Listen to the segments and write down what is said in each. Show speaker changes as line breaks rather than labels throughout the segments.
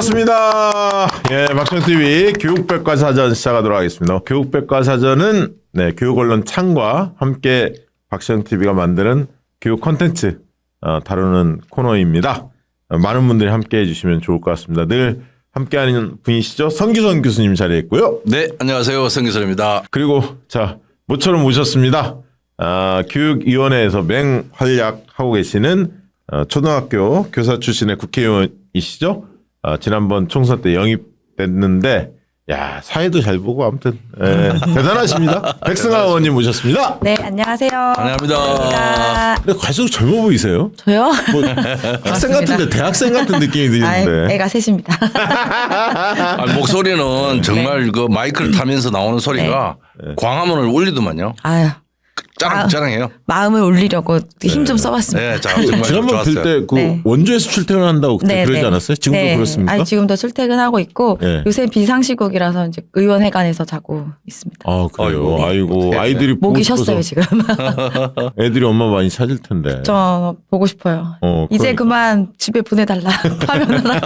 반갑습니다. 예, 박정TV 교육백과사전 시작하도록 하겠습니다. 교육백과사전은 교육 언론 창과 함께 박정TV가 만드는 교육 콘텐츠 다루는 코너입니다. 많은 분들이 함께 해주시면 좋을 것 같습니다. 늘 함께하는 분이시죠. 성규선 교수님 자리에 있고요.
네, 안녕하세요. 성규선입니다.
그리고 자 모처럼 모셨습니다. 교육위원회에서 맹활약하고 계시는 초등학교 교사 출신의 국회의원이시죠. 지난번 총선 때 영입됐는데 야 사회도 잘 보고 아무튼 대단하십니다. 백승아 의원님 모셨습니다.
네, 안녕하세요.
안녕합니다.
근데 갈수록 젊어 보이세요.
저요?
뭐 학생 같은데 대학생 같은 느낌이 드는데.
애가 셋입니다.
목소리는 정말 그 마이크를 타면서 나오는 소리가 광화문을 울리더만요.
아유,
짱짱해요.
마음을 올리려고 힘 좀 써봤습니다.
네, 정말
지난번
좋았어요.
뵐 때 원주에서 출퇴근한다고 그때 그러지 않았어요? 지금도 그렇습니까?
아니, 지금도 출퇴근하고 있고 요새 비상시국이라서 이제 의원회관에서 자고 있습니다.
아 그래요. 아이고 아이들이 보고
목이
싶어서
쉬었어요 지금.
애들이 엄마 많이 찾을 텐데.
저 보고 싶어요. 이제 그만 집에 보내달라. 파면하라.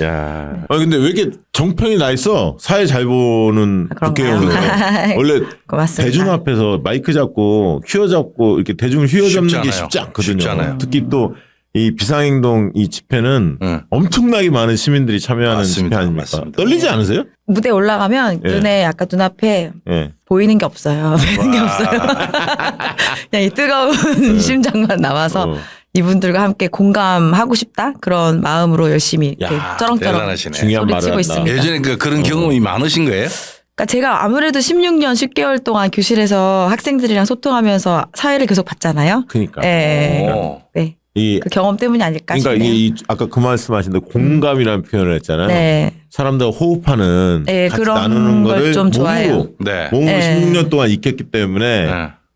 야. 근데 왜 이렇게 정평이 나 있어? 사회 잘 보는 국회의원은 원래
고맙습니다.
대중 앞에서 마이크 잡고 휘어잡고 이렇게 대중을 휘어잡는 게 쉽지 않거든요.
쉽지 않아요.
특히 또 이 비상행동 이 집회는 엄청나게 많은 시민들이 참여하는
맞습니다.
집회 아닙니까?
맞습니다.
떨리지 않으세요?
무대 올라가면 눈에 약간 눈앞에 보이는 게 없어요. 보이는 게 없어요. 그냥 이 뜨거운 심장만 남아서 이분들과 함께 공감하고 싶다 그런 마음으로 열심히 이렇게 쩌렁쩌렁
대단하시네.
중요한 말을
소리치고
한다.
있습니다.
예전에 그런 경험이 많으신 거예요?
그러니까 제가 아무래도 16년 10개월 동안 교실에서 학생들이랑 소통하면서 사회를 계속 봤잖아요.
그러니까.
네.
오.
네.
이
그 경험 때문이 아닐까
그러니까
싶네요.
이 아까 그 말씀하신데 공감이라는 표현을 했잖아요.
네.
사람들과 호흡하는
네,
같이
그런
나누는
걸
거를
좀 좋아해요.
몸으로
네.
16년 동안 익혔기 때문에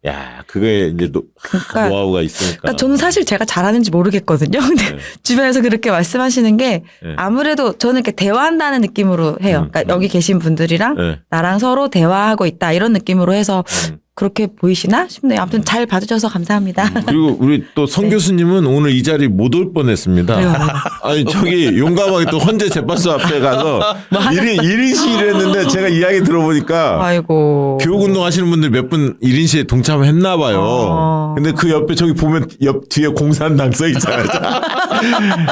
야 그게 이제
그러니까,
노하우가 있으니까.
그러니까 저는 사실 제가 잘하는지 모르겠거든요. 근데 주변에서 그렇게 말씀하시는 게 아무래도 저는 이렇게 대화한다는 느낌으로 해요. 그러니까 여기 계신 분들이랑 나랑 서로 대화하고 있다 이런 느낌으로 해서 그렇게 보이시나 싶네요. 아무튼 잘 봐주셔서 감사합니다.
그리고 우리 또 성 교수님은 오늘 이 자리 못 올 뻔했습니다. 아니 저기 용감하게 또 헌재 재판소 앞에 가서 1인 시위를 했는데 제가 이야기 들어보니까
아이고.
교육운동 하시는 분들 몇 분 1인 시위에 동참했나 봐요. 근데 그 옆에 저기 보면 옆 뒤에 공산당 써 있잖아요.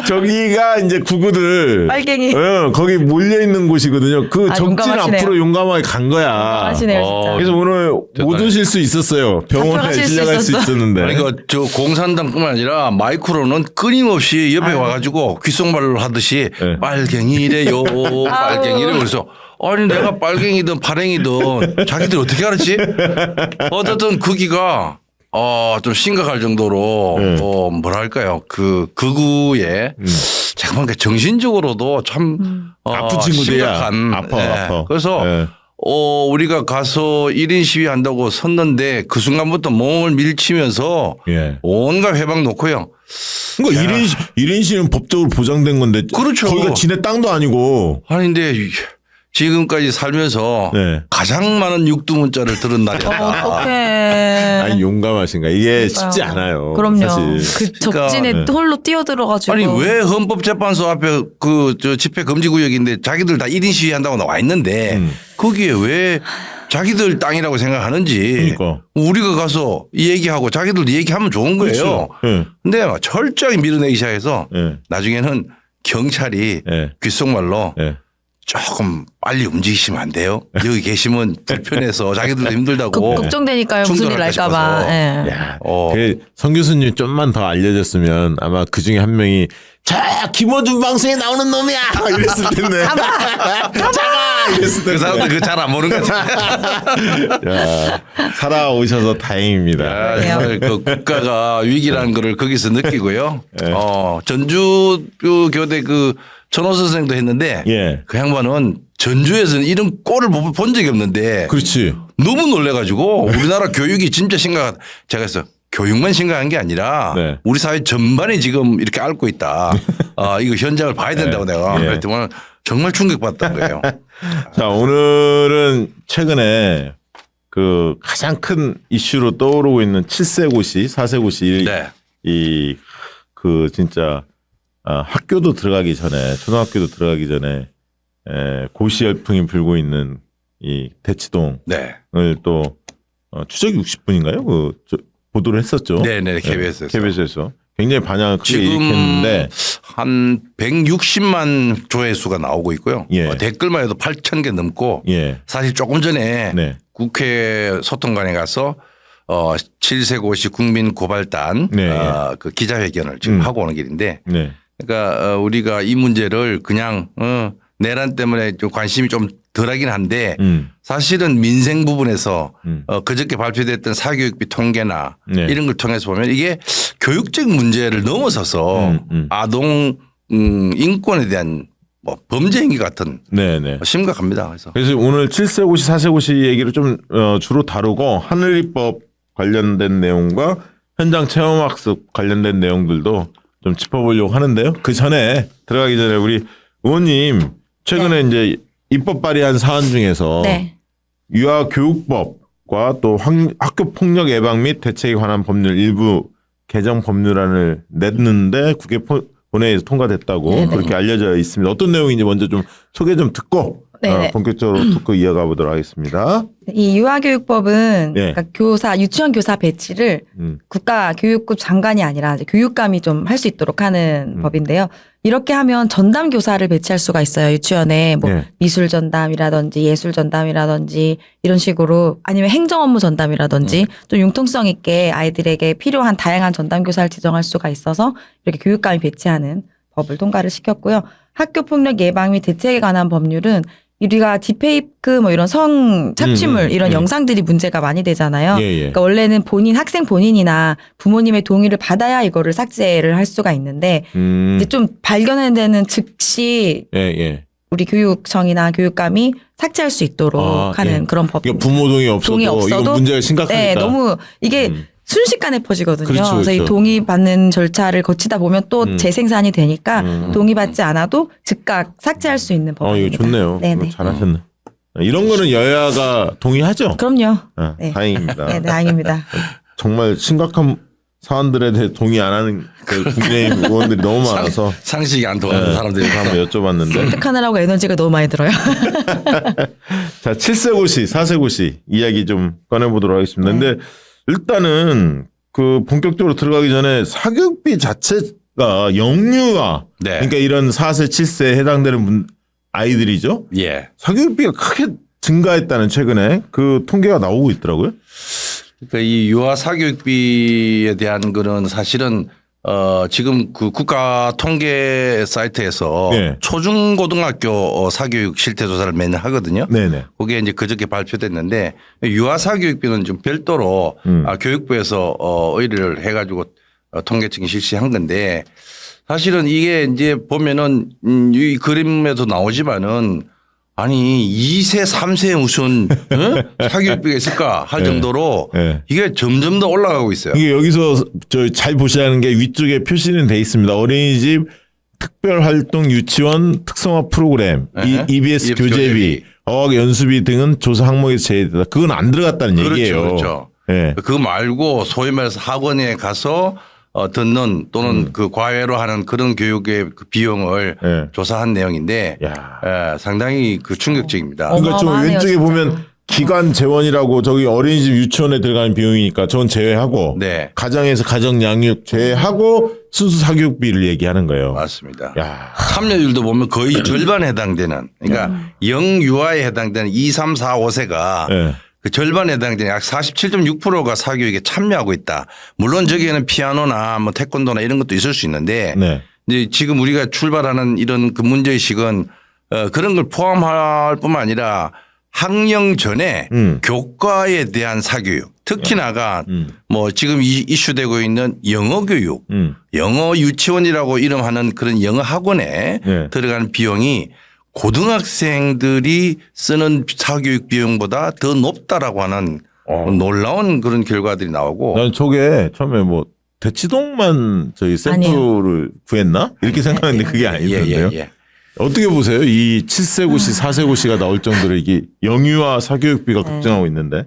저기가 이제 구구들
빨갱이.
거기 몰려 있는 곳이거든요. 그 적진
용감하시네요.
앞으로 용감하게 간 거야.
하시네요 진짜.
그래서 오늘 못 오실 수 있어요. 병원에
잡혀가실 수
실려갈 수
있었어.
있었는데.
그러니까 저 공산당뿐만 아니라 마이크로는 끊임없이 옆에 와가지고 귓속말을 하듯이 빨갱이래요. 빨갱이래. 그래서 아니 내가 빨갱이든 발행이든 자기들 어떻게 알았지? 어쨌든 거기가 좀 심각할 정도로 뭐랄까요 그 극우의 제가 보니까 정신적으로도 참
아픈 친구들이야.
심각한
아파.
그래서 우리가 가서 1인 시위한다고 섰는데 그 순간부터 몸을 밀치면서 온갖 회방 놓고요.
그러니까 1인 시는 법적으로 보장된 건데.
그렇죠.
거기가 지네 땅도 아니고.
아니 근데 지금까지 살면서 가장 많은 육두문자를 들은 날이었다.
어떡해.
아니 용감하신가. 이게 쉽지 않아요.
그럼요.
사실.
그 적진에 홀로 뛰어들어가지고.
아니 왜 헌법재판소 앞에 저 집회 금지 구역인데 자기들 다 1인 시위한다고 나와 있는데 거기에 왜 자기들 땅이라고 생각하는지
그러니까.
우리가 가서 이 얘기하고 자기들도 얘기하면 좋은 거예요. 근데 막 철저하게 밀어내기 시작해서 나중에는 경찰이 귓속말로 조금 빨리 움직이시면 안 돼요. 여기 계시면 불편해서 자기들도 힘들다고.
걱정되니까요. 무슨 일 날까봐.
야, 성 교수님 좀만 더 알려졌으면 아마 그 중에 한 명이 자 김어준 방송에 나오는 놈이야 이랬을 텐데. 잡아 이랬을 텐데.
그 사람들 그거 잘 안 보는 것 같아.
야, 살아오셔서 다행입니다.
정말 그 국가가 위기라는 거를 거기서 느끼고요. 전주 교대 그 전호 선생도 했는데 그 양반은 전주에서는 이런 꼴을 본 적이 없는데
그렇지.
너무 놀래가지고 우리나라 교육이 진짜 심각하다. 제가 그래서 교육만 심각한 게 아니라 우리 사회 전반이 지금 이렇게 앓고 있다. 이거 현장을 봐야 된다고 내가 그랬더니 정말 충격받았던 거예요.
자 오늘은 최근에 그 가장 큰 이슈로 떠오르고 있는 7세 고시, 4세 고시 이 그 진짜 학교도 들어가기 전에 초등학교도 들어가기 전에 고시 열풍이 불고 있는 이 대치동을
네.
또 추적 60분인가요? 보도를 했었죠.
네네 KBS에서.
KBS에서 굉장히 반향을 크게
지금
일으켰는데
한 160만 조회수가 나오고 있고요.
예.
댓글만 해도 8,000개 넘고
예.
사실 조금 전에
네.
국회 소통관에 가서 7세 고시 국민 고발단
네.
그 기자회견을 지금 하고 오는 길인데
네.
그러니까 우리가 이 문제를 그냥 내란 때문에 좀 관심이 좀 덜하긴 한데 사실은 민생 부분에서 그저께 발표됐던 사교육비 통계나
네.
이런 걸 통해서 보면 이게 교육적 문제를 넘어서서 아동 인권에 대한 뭐 범죄 행위 같은
네네.
심각합니다.
그래서 오늘 7세 고시, 4세 고시 얘기를 좀 주로 다루고 하늘이법 관련된 내용과 현장 체험학습 관련된 내용들도 좀 짚어보려고 하는데요. 그 전에 들어가기 전에 우리 의원님 최근에 이제 입법 발의한 사안 중에서 유아교육법과 또 학교 폭력 예방 및 대책에 관한 법률 일부 개정 법률안을 냈는데 국회 본회의에서 통과됐다고 그렇게 알려져 있습니다. 어떤 내용인지 먼저 좀 소개 좀 듣고 본격적으로 토크 이어가 보도록 하겠습니다.
이 유아교육법은 그러니까 교사, 유치원 교사 배치를 국가교육부 장관이 아니라 이제 교육감이 좀 할 수 있도록 하는 법인데요. 이렇게 하면 전담 교사를 배치할 수가 있어요. 유치원에 뭐 미술 전담이라든지 예술 전담이라든지 이런 식으로 아니면 행정 업무 전담이라든지 좀 융통성 있게 아이들에게 필요한 다양한 전담 교사를 지정할 수가 있어서 이렇게 교육감이 배치하는 법을 통과를 시켰고요. 학교 폭력 예방 및 대책에 관한 법률은 우리가 딥페이크 뭐 이런 성 착취물 이런 영상들이 문제가 많이 되잖아요. 그러니까 원래는 학생 본인이나 부모님의 동의를 받아야 이거를 삭제를 할 수가 있는데 이제 좀 발견된 데는 즉시 우리 교육청이나 교육감이 삭제할 수 있도록 하는 그런 법입니다.
그러니까 부모 동의 없어도 이거 문제가 심각하니까.
네, 너무 이게 순식간에 퍼지거든요.
그렇죠.
그래서 이 동의받는 절차를 거치다 보면 또 재생산이 되니까 동의받지 않아도 즉각 삭제할 수 있는 법입니다.
이거 좋네요.
네네.
잘하셨네. 이런 거는 여야가 동의하죠?
그럼요.
네. 다행입니다.
네, 다행입니다.
정말 심각한 사안들에 대해 동의 안 하는 그 국민의힘 의원들이 너무 많아서
상식이 안 통하는 사람들이
한번 여쭤봤는데
획득하느라고 에너지가 너무 많이 들어요.
자, 7세 고시, 4세 고시 이야기 좀 꺼내보도록 하겠습니다. 근데 일단은 그 본격적으로 들어가기 전에 사교육비 자체가 영유아 그러니까 이런 4세, 7세에 해당되는 아이들이죠. 사교육비가 크게 증가했다는 최근에 그 통계가 나오고 있더라고요.
그러니까 이 유아 사교육비에 대한 거는 사실은 지금 그 국가 통계 사이트에서 초중고등학교 사교육 실태조사를 매년 하거든요. 그게 이제 그저께 발표됐는데 유아 사교육비는 좀 별도로 교육부에서 의뢰를 해가지고 통계청이 실시한 건데 사실은 이게 이제 보면은 이 그림에도 나오지만은 아니 2세 3세에 무슨 사교육비가 있을까 할 정도로 이게 점점 더 올라가고 있어요.
이게 여기서 잘 보시라는 게 위쪽에 표시는 돼 있습니다. 어린이집 특별활동 유치원 특성화 프로그램 EBS 교재비 어학 연수비 등은 조사 항목에서 제외되다. 그건 안 들어갔다는 얘기예요.
그렇죠. 그거 말고 소위 말해서 학원에 가서 듣는 또는 그 과외로 하는 그런 교육의 그 비용을 조사한 내용인데 상당히 그 충격적입니다.
그러니까 좀 왼쪽에 보면 기관 재원이라고 저기 어린이집 유치원에 들어가는 비용이니까 저건 제외하고 가정에서 가정 양육 제외하고 순수 사교육비를 얘기하는 거예요.
맞습니다. 참여율도 보면 거의 절반에 해당되는 그러니까 영유아에 해당되는 2, 3, 4, 5세가 그 절반에 해당되는 약 47.6%가 사교육에 참여하고 있다. 물론 저기에는 피아노나 뭐 태권도나 이런 것도 있을 수 있는데 이제 지금 우리가 출발하는 이런 그 문제의식은 그런 걸 포함할 뿐만 아니라 학령 전에 교과에 대한 사교육 특히나가 뭐 지금 이슈되고 있는 영어 교육 영어 유치원이라고 이름하는 그런 영어 학원에 들어가는 비용이 고등학생들이 쓰는 사교육 비용보다 더 높다라고 하는 놀라운 그런 결과들이 나오고.
난 저게 처음에 뭐 대치동만 저희 샘플을 구했나? 이렇게 생각했는데 그게 아니던데요. 어떻게 보세요? 이 7세 고시, 4세 고시가 나올 정도로 이게 영유아 사교육비가 급증하고 있는데.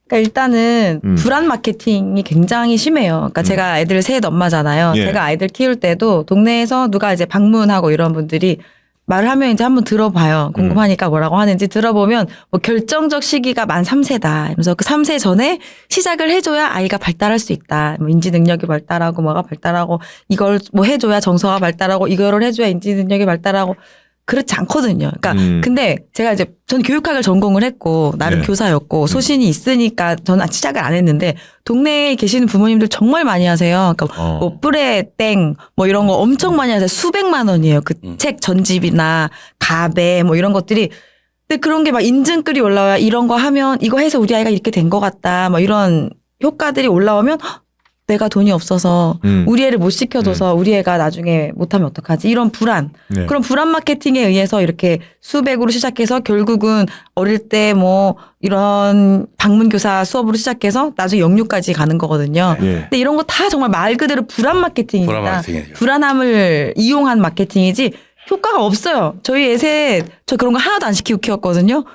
그러니까 일단은 불안 마케팅이 굉장히 심해요. 그러니까 제가 애들 셋 엄마잖아요.
예.
제가 아이들 키울 때도 동네에서 누가 이제 방문하고 이런 분들이 말을 하면 이제 한번 들어봐요. 궁금하니까 뭐라고 하는지 들어보면 뭐 결정적 시기가 만 3세다. 이러면서 그 3세 전에 시작을 해줘야 아이가 발달할 수 있다. 뭐 인지 능력이 발달하고 뭐가 발달하고 이걸 뭐 해줘야 정서가 발달하고 이거를 해줘야 인지 능력이 발달하고 그렇지 않거든요. 그러니까 근데 제가 이제 전 교육학을 전공을 했고 나름
네.
교사였고 소신이 있으니까 저는 시작을 안 했는데 동네에 계시는 부모님들 정말 많이 하세요. 그러니까 뭐 뿌레 땡 뭐 이런 거 엄청 많이 하세요. 수백만 원이에요. 그 책 전집이나 가베 뭐 이런 것들이. 근데 그런 게 막 인증글이 올라와요. 이런 거 하면 이거 해서 우리 아이가 이렇게 된 것 같다. 뭐 이런 효과들이 올라오면 헉, 내가 돈이 없어서 우리 애를 못 시켜줘서 우리 애가 나중에 못하면 어떡하지? 이런 불안.
네.
그런 불안 마케팅에 의해서 이렇게 수백으로 시작해서 결국은 어릴 때 뭐 이런 방문교사 수업으로 시작해서 나중에 영유까지 가는 거거든요.
예.
근데 이런 거 다 정말 말 그대로 불안 마케팅입니다.
불안 마케팅이죠.
불안함을 이용한 마케팅이지 효과가 없어요. 저희 애셋 저 그런 거 하나도 안 시키고 키웠거든요.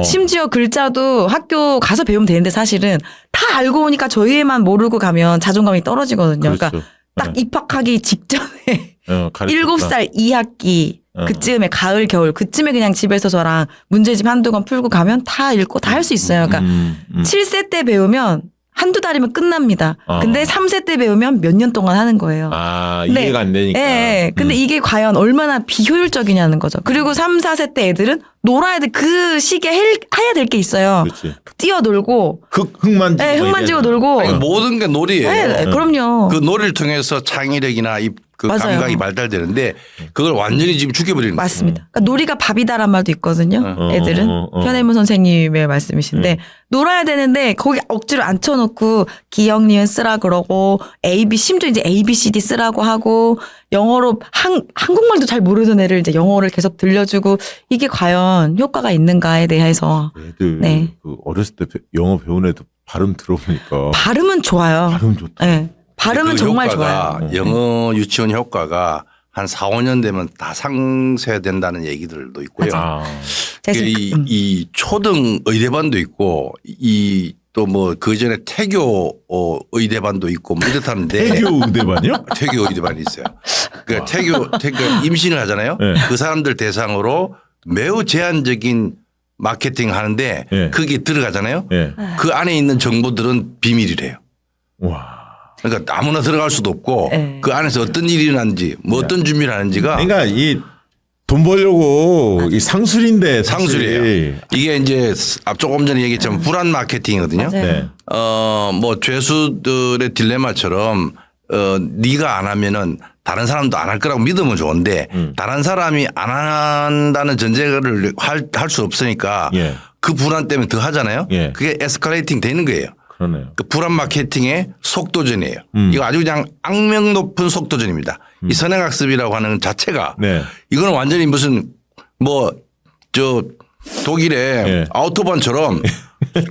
심지어 글자도 학교 가서 배우면 되는데 사실은 다 알고 오니까 저희 애만 모르고 가면 자존감이 떨어지거든요. 그러니까
그렇죠.
딱 입학하기 직전에
가르쳤다.
7살 2학기 그쯤에 가을 겨울 그쯤에 그냥 집에서 저랑 문제집 한두 권 풀고 가면 다 읽고 다 할 수 있어요. 그러니까 7세 때 배우면 한두 달이면 끝납니다. 근데 3세 때 배우면 몇 년 동안 하는 거예요.
아,
근데-
이해가 안 되니까.
예, 예. 근데 이게 과연 얼마나 비효율적이냐는 거죠. 그리고 3, 4세 때 애들은 놀아야 돼. 그 시기에 해야 될 게 있어요.
그렇지.
뛰어놀고,
흙만
예, 흙 만지고 놀고.
아니, 모든 게 놀이예요.
예, 그럼요.
그 놀이를 통해서 창의력이나 그
맞아요.
감각이 발달되는데 그걸 완전히 지금 죽여버리는 거예요.
맞습니다. 그러니까 놀이가 밥이다란 말도 있거든요.
어,
애들은
어, 어.
편혜문 선생님의 말씀이신데 놀아야 되는데 거기 억지로 앉혀놓고 기억 니은 쓰라 그러고 심지어 이제 ABCD 쓰라고 하고 영어로 한국말도 잘 모르던 애를 이제 영어를 계속 들려주고 이게 과연 효과가 있는가에 대해서
애들
네.
그 어렸을 때 영어 배운 애도 발음 들어보니까
발음은 좋아요.
발음 좋다.
네. 발음은
그
정말
효과가
좋아요.
영어 유치원 효과가 한 4, 5년 되면 다 상쇄된다는 얘기들도 있고요.
아,
제가
그
지금
이 초등 의대반도 있고 이 또 뭐 그 전에 태교 의대반도 있고 뭐 이렇다는데
태교 의대반이요?
태교 의대반이 있어요. 그 태교 임신을 하잖아요.
네.
그 사람들 대상으로 매우 제한적인 마케팅 하는데
네.
그게 들어가잖아요.
예.
그 안에 있는 정보들은 비밀이래요.
와.
그러니까 아무나 들어갈 수도 없고
네.
그 안에서 어떤 일이 일어나는지 뭐 어떤 준비를 하는지가
그러니까 이 돈 벌려고 이 상술인데 사실.
상술이에요. 이게 이제 조금 전에 얘기했지만 불안 마케팅이거든요.
맞아요.
네.
뭐 죄수들의 딜레마처럼 네가 안 하면은 다른 사람도 안 할 거라고 믿으면 좋은데 다른 사람이 안 한다는 전제를 할 수 없으니까
예.
그 불안 때문에 더 하잖아요.
예.
그게 에스컬레이팅 되는 거예요.
그러네요.
그 불안 마케팅의 속도전이에요. 이거 아주 그냥 악명 높은 속도전입니다. 이 선행학습이라고 하는 자체가
네.
이거는 완전히 무슨 뭐 저 독일의
예.
아우토반처럼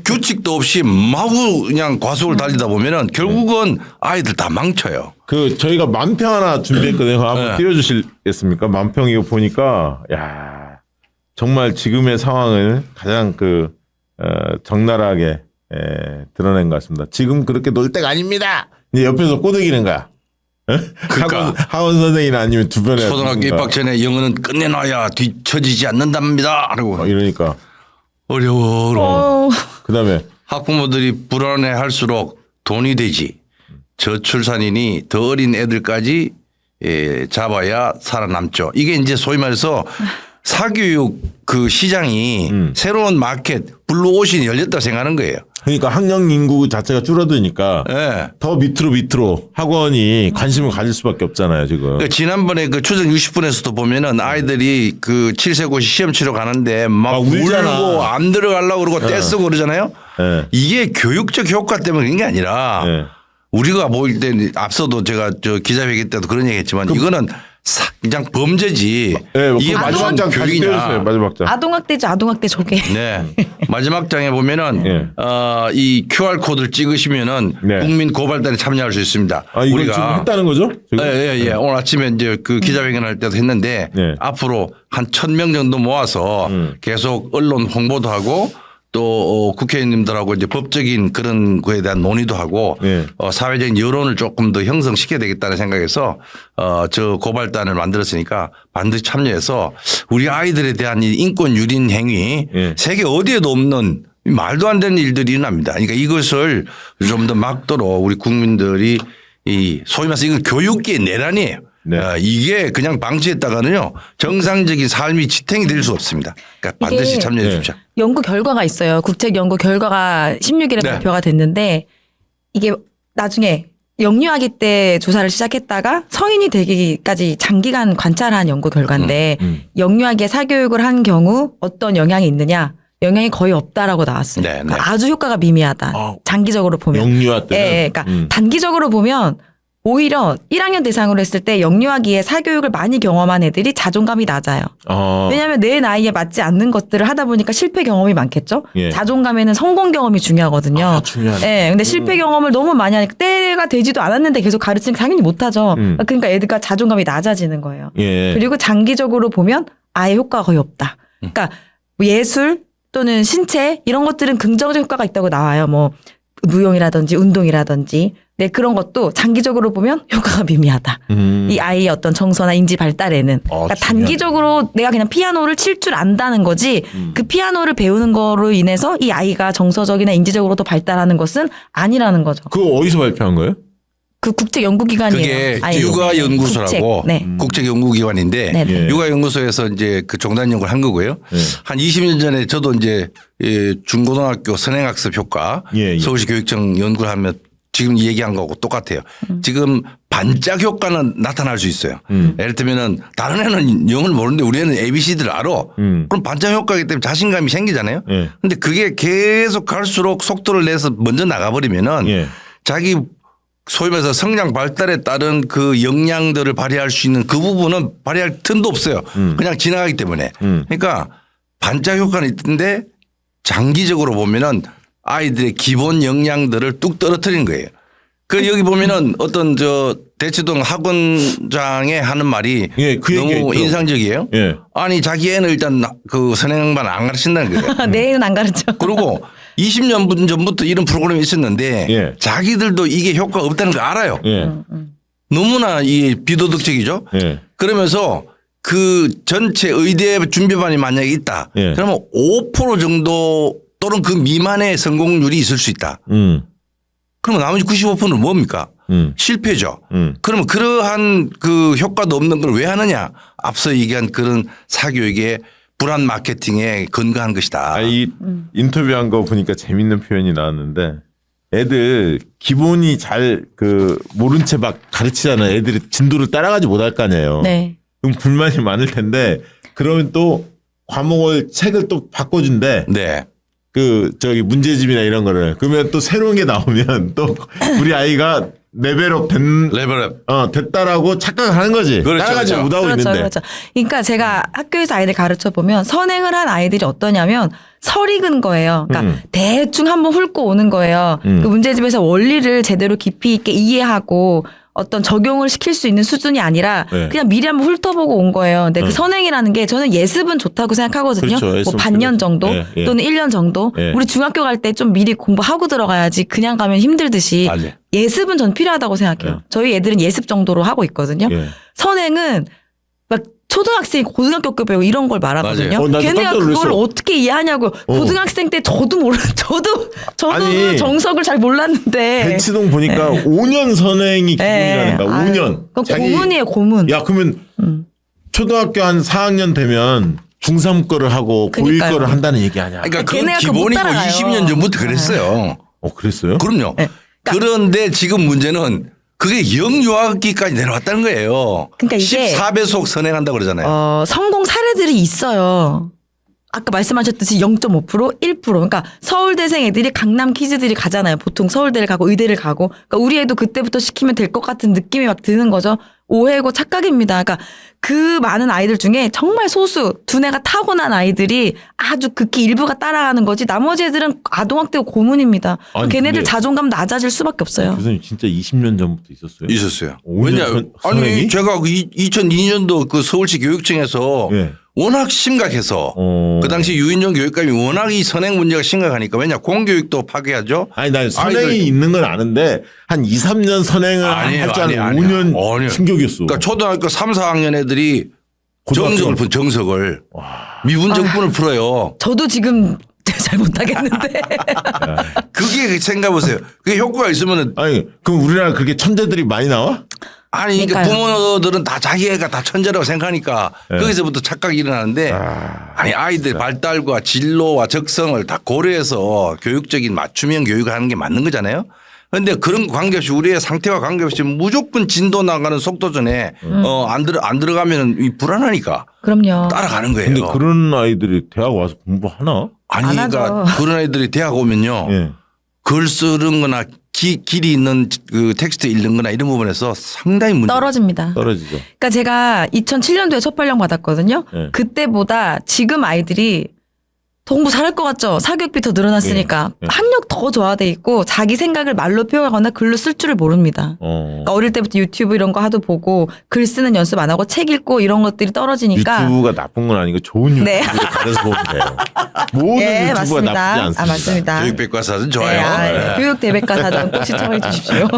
규칙도 없이 마구 그냥 과속을 달리다 보면은 결국은 아이들 다 망쳐요.
그 저희가 만평 하나 준비했거든요. 그거 한번
네.
띄워주시겠습니까? 만평 이거 보니까 야 정말 지금의 상황을 가장 적나라하게 드러낸 것 같습니다. 지금 그렇게 놀 때가 아닙니다. 이제 옆에서 꼬드기는 거야.
그러니까.
학원 선생이나 아니면 주변에
초등학교 입학 전에 영어는 끝내놔야 뒤처지지 않는답니다. 그러고
이러니까
어려워.
그다음에
학부모들이 불안해 할수록 돈이 되지. 저출산이니 더 어린 애들까지 잡아야 살아남죠. 이게 이제 소위 말해서 사교육 그 시장이 새로운 마켓 블루오션이 열렸다 생각하는 거예요.
그러니까 학령 인구 자체가 줄어드니까
예.
더 밑으로 학원이 관심을 가질 수밖에 없잖아요 지금.
그러니까 지난번에 그 추정 60분에서도 보면은 아이들이 그 7세 고시 시험 치러 가는데 막
울잖아.
울고 안 들어가려고 그러고 떼쓰고 그러잖아요.
예.
이게 교육적 효과 때문에 그런 게 아니라
예.
우리가 보일 때 앞서도 제가 저 기자회견 때도 그런 얘기 했지만 이거는 그냥 범죄지.
예,
이게
마지막
무슨
장 다시 떼주세요.
교육이냐.
마지막 장.
아동학대죠, 아동학대 저게.
네. 마지막 장에 보면은
예.
이 QR 코드를 찍으시면은
네.
국민 고발단에 참여할 수 있습니다.
아 이거 지금 했다는 거죠? 지금?
예. 오늘 아침에 이제 그 기자회견 할 때도 했는데
네.
앞으로 한 1,000명 정도 모아서 계속 언론 홍보도 하고 또 국회의원님들하고 이제 법적인 그런 거에 대한 논의도 하고
예.
사회적인 여론을 조금 더 형성시켜야 되겠다는 생각에서 저 고발단을 만들었으니까 반드시 참여해서 우리 아이들에 대한 이 인권 유린 행위
예.
세계 어디에도 없는 말도 안 되는 일들이 일어납니다. 그러니까 이것을 좀 더 막도록 우리 국민들이 이 소위 말해서 이건 교육계의 내란이에요.
네.
이게 그냥 방치했다가는요 정상적인 삶이 지탱이 될 수 없습니다. 그러니까 반드시 참여해 주십시오.
연구 결과가 있어요. 국책 연구 결과가 16일에
네.
발표가 됐는데 이게 나중에 영유아기 때 조사를 시작했다가 성인이 되기까지 장기간 관찰한 연구 결과인데 영유아기에 사교육을 한 경우 어떤 영향이 있느냐? 영향이 거의 없다라고 나왔어요.
네,
그러니까
네.
아주 효과가 미미하다.
아,
장기적으로 보면.
영유아 때는.
예, 그러니까 단기적으로 보면 오히려 1학년 대상으로 했을 때 영유아기에 사교육을 많이 경험한 애들이 자존감이 낮아요. 왜냐하면 내 나이에 맞지 않는 것들을 하다 보니까 실패 경험이 많겠죠.
예.
자존감에는 성공 경험이 중요하거든요.
아, 중요하네.
예, 근데 실패 경험을 너무 많이 하니까 때가 되지도 않았는데 계속 가르치면 당연히 못하죠. 그러니까 애들과 자존감이 낮아지는 거예요.
예.
그리고 장기적으로 보면 아예 효과가 거의 없다. 그러니까 뭐 예술 또는 신체 이런 것들은 긍정적 효과가 있다고 나와요. 뭐 무용이라든지 운동이라든지. 네, 그런 것도 장기적으로 보면 효과가 미미하다. 이 아이의 어떤 정서나 인지 발달에는. 그러니까 단기적으로 내가 그냥 피아노를 칠 줄 안다는 거지 그 피아노를 배우는 거로 인해서 이 아이가 정서적이나 인지적으로 더 발달하는 것은 아니라는 거죠.
그거 어디서 발표한 거예요?
그 국제연구기관이에요.
그게
아이는.
육아연구소라고
국책. 네.
국책연구기관인데
네, 네.
예.
육아연구소에서 이제 그 종단 연구를 한 거고요.
예.
한 20년 전에 저도 이제 중고등학교 선행학습 효과
예, 예.
서울시 교육청 연구를 하면 지금 얘기한 거하고 똑같아요. 지금 반짝 효과는 나타날 수 있어요. 예를 들면은 다른 애는 영어를 모르는데 우리 애는 ABCD를 알아. 그럼 반짝 효과이기 때문에 자신감이 생기잖아요.
예.
근데 그게 계속 갈수록 속도를 내서 먼저 나가버리면은
예.
자기 소위 말해서 성장 발달에 따른 그 역량들을 발휘할 수 있는 그 부분은 발휘할 틈도 없어요. 그냥 지나가기 때문에. 그러니까 반짝 효과는 있는데 장기적으로 보면은 아이들의 기본 역량들을 뚝 떨어뜨리는 거예요. 그 여기 보면은 어떤 저 대치동 학원장에 하는 말이
예, 그
너무
얘기가 있죠.
인상적이에요.
예.
아니 자기 애는 일단 그 선행반 안 가르친다는 거예요.
내 애는 안 가르쳐.
그리고 20년 전부터 이런 프로그램이 있었는데
예.
자기들도 이게 효과가 없다는 걸 알아요.
예.
너무나 이 비도덕적이죠.
예.
그러면서 그 전체 의대 준비반이 만약에 있다.
예.
그러면 5% 정도 또는 그 미만의 성공률이 있을 수 있다. 그러면 나머지 95%는 뭡니까? 실패죠. 그러면 그러한 그 효과도 없는 걸 왜 하느냐? 앞서 얘기한 그런 사교육의 불안 마케팅에 근거한 것이다.
이 인터뷰한 거 보니까 재밌는 표현이 나왔는데 애들 기본이 잘 그 모른 채 막 가르치잖아요. 애들이 진도를 따라가지 못할 거 아니에요.
네.
그럼 불만이 많을 텐데 그러면 또 과목을 책을 또 바꿔준대.
네.
그 저기 문제집이나 이런 거를 그러면 또 새로운 게 나오면 또 우리 아이가 레벨업
레벨업.
됐다라고 착각하는 거지.
그렇죠,
따라가지
그렇죠.
못하고 있는데.
그렇죠. 그러니까 제가 학교에서 아이들 가르쳐 보면 선행을 한 아이들이 어떠냐면 설익은 거예요. 그러니까 대충 한번 훑고 오는 거예요. 그 문제집에서 원리를 제대로 깊이 있게 이해하고 어떤 적용을 시킬 수 있는 수준이 아니라
네.
그냥 미리 한번 훑어보고 온 거예요. 근데 그 선행이라는 게 저는 예습은 좋다고 생각하거든요.
그렇죠.
뭐
예습은
반년 정도
예.
또는 1년 정도.
예.
우리 중학교 갈 때 좀 미리 공부하고 들어가야지 그냥 가면 힘들듯이
맞아요.
예습은 전 필요하다고 생각해요.
예.
저희 애들은 예습 정도로 하고 있거든요.
예.
선행은 막 초등학생이 고등학교 배우고 이런 걸 말하거든요.
맞아요. 나도
걔네가
깜짝
그걸
놀랐어.
어떻게 이해하냐고. 고등학생 때 저도 저도
아니,
그 정석을 잘 몰랐는데.
대치동 보니까 5년 선행이 기본이라는 거야. 5년.
그건 고문이에요, 고문.
야 그러면 초등학교 한 4학년 되면 중3 거를 하고 고1
그러니까요.
거를 한다는 얘기 아니야.
그러니까 그건
걔네가 그거 못
기본이고
따라가요.
20년 전부터 그랬어요.
그랬어요?
그럼요.
네.
그런데 지금 문제는 그게 영유아기까지 내려왔다는 거예요.
그러니까 이게
14배속 선행한다고 그러잖아요.
성공 사례들이 있어요. 아까 말씀하셨듯이 0.5%, 1%. 그러니까 서울대생 애들이 강남 키즈들이 가잖아요. 보통 서울대를 가고 의대를 가고. 그러니까 우리 애도 그때부터 시키면 될 것 같은 느낌이 막 드는 거죠. 오해고 착각입니다. 그러니까 그 많은 아이들 중에 정말 소수, 두뇌가 타고난 아이들이 아주 극히 일부가 따라가는 거지. 나머지 애들은 아동학대고 고문입니다.
아니,
걔네들
근데-
자존감 낮아질 수밖에 없어요.
교수님 진짜 20년 전부터 있었어요?
있었어요.
5년
왜냐,
선-
아니
선행이?
제가 2002년도 그 서울시 교육청에서
예.
워낙 심각해서 그 당시 유인종 교육감이 워낙 이 선행 문제가 심각하니까 왜냐 공교육도 파괴하죠.
아니 난 선행이
아이들-
있는 건 아는데 한 2, 3년 선행을 할 줄 아는 5년 충격이었어.
그러니까 초등학교 3, 4학년 애들이 정석을 미분적분을 풀어요.
저도 지금 잘 못하겠는데.
그게 생각해보세요. 그게 효과가 있으면은
아니 그럼 우리나라 그렇게 천재들이 많이 나와?
아니 그러니까
그러니까요.
부모들은 다 자기 애가 다 천재라고 생각하니까 거기서부터 착각이 일어나는데 아니 아이들 발달과 진로와 적성을 다 고려해서 교육적인 맞춤형 교육을 하는 게 맞는 거잖아요. 그런데 그런 거 관계없이 우리의 상태와 관계없이 무조건 진도 나가는 속도 전에 안 들어가면 이 불안하니까
그럼요.
따라가는 거예요.
근데 그런 아이들이 대학 와서 공부하나?
아니
안
그러니까
하죠.
그런 아이들이 대학 오면요.
예.
글 쓰는 거나 길이 있는 그 텍스트 읽는 거나 이런 부분에서 상당히 문제
떨어집니다.
떨어지죠.
그러니까 제가 2007년도에 첫 발령 받았거든요.
네.
그때보다 지금 아이들이 더 공부 잘할 것 같죠. 사교육비 더 늘어났으니까
네.
학력 더 저하돼 있고 자기 생각을 말로 표현하거나 글로 쓸 줄을 모릅니다. 그러니까 어릴 때부터 유튜브 이런 거 하도 보고 글 쓰는 연습 안 하고 책 읽고 이런 것들이 떨어지니까.
유튜브가 나쁜 건 아니고 좋은 유튜브를
네.
가려서 보면 돼요. 모든
네,
유튜브가
맞습니다.
나쁘지 않습니다.
맞습니다.
교육백과사전 좋아요.
네,
네.
교육 대백과 사전 꼭 시청해 주십시오.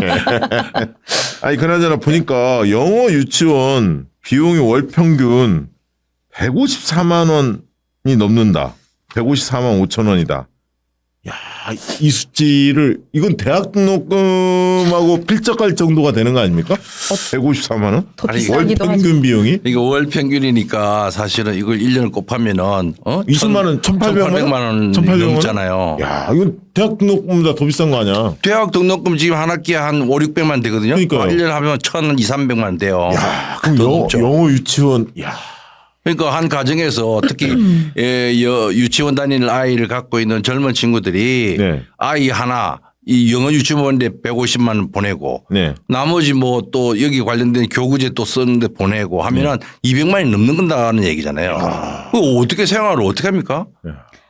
아니 그나저나 보니까 영어 유치원 비용이 월 평균 154만 원이 넘는다. 154만 5천 원이다. 야, 이 수치를 이건 대학 등록금하고 필적할 정도가 되는 거 아닙니까? 154만 원?
더
아니,
월
비싸기도 하죠.
평균 비용이
이거 월 평균이니까 사실은 이걸 1년을 곱하면은
20만 원, 1,800만
원
1,800만 원?
넘잖아요.
야, 이건 대학 등록금보다 더 비싼 거 아니야?
대학 등록금 지금 한 학기에 한 5, 600만 되거든요.
그러니까요.
1년 하면 1,200, 300만 돼요.
야, 그럼
더
영어,
넘죠.
영어 유치원 야.
그러니까 한 가정에서 특히 유치원 다니는 아이를 갖고 있는 젊은 친구들이
네.
아이 하나 이 영어 유치원인데 150만 원 보내고
네.
나머지 뭐 또 여기 관련된 교구제 또 쓰는데 보내고 하면은 200만이 넘는 건다는 얘기잖아요. 그거 어떻게 생활을 어떻게 합니까?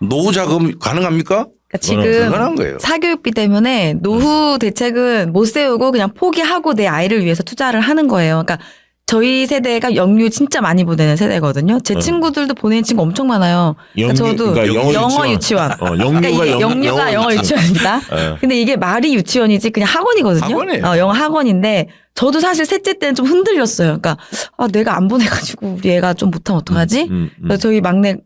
노후 자금 가능합니까?
그러니까 지금
불가능한 거예요.
사교육비 때문에 노후 대책은 못 세우고 그냥 포기하고 내 아이를 위해서 투자를 하는 거예요. 그러니까 저희 세대가 영유 진짜 많이 보내는 세대거든요. 제 친구들도 보내는 친구 엄청 많아요. 그러니까 저도
그러니까
영어 유치원.
영유가
그러니까 이게 영유가 영어 유치원입니다. 근데 이게 말이 유치원이지 그냥 학원이거든요.
학원이에요.
영어 학원인데 저도 사실 셋째 때는 좀 흔들렸어요. 그러니까 내가 안 보내가지고 우리 애가 좀 못하면 어떡하지? 그래서 저희 막내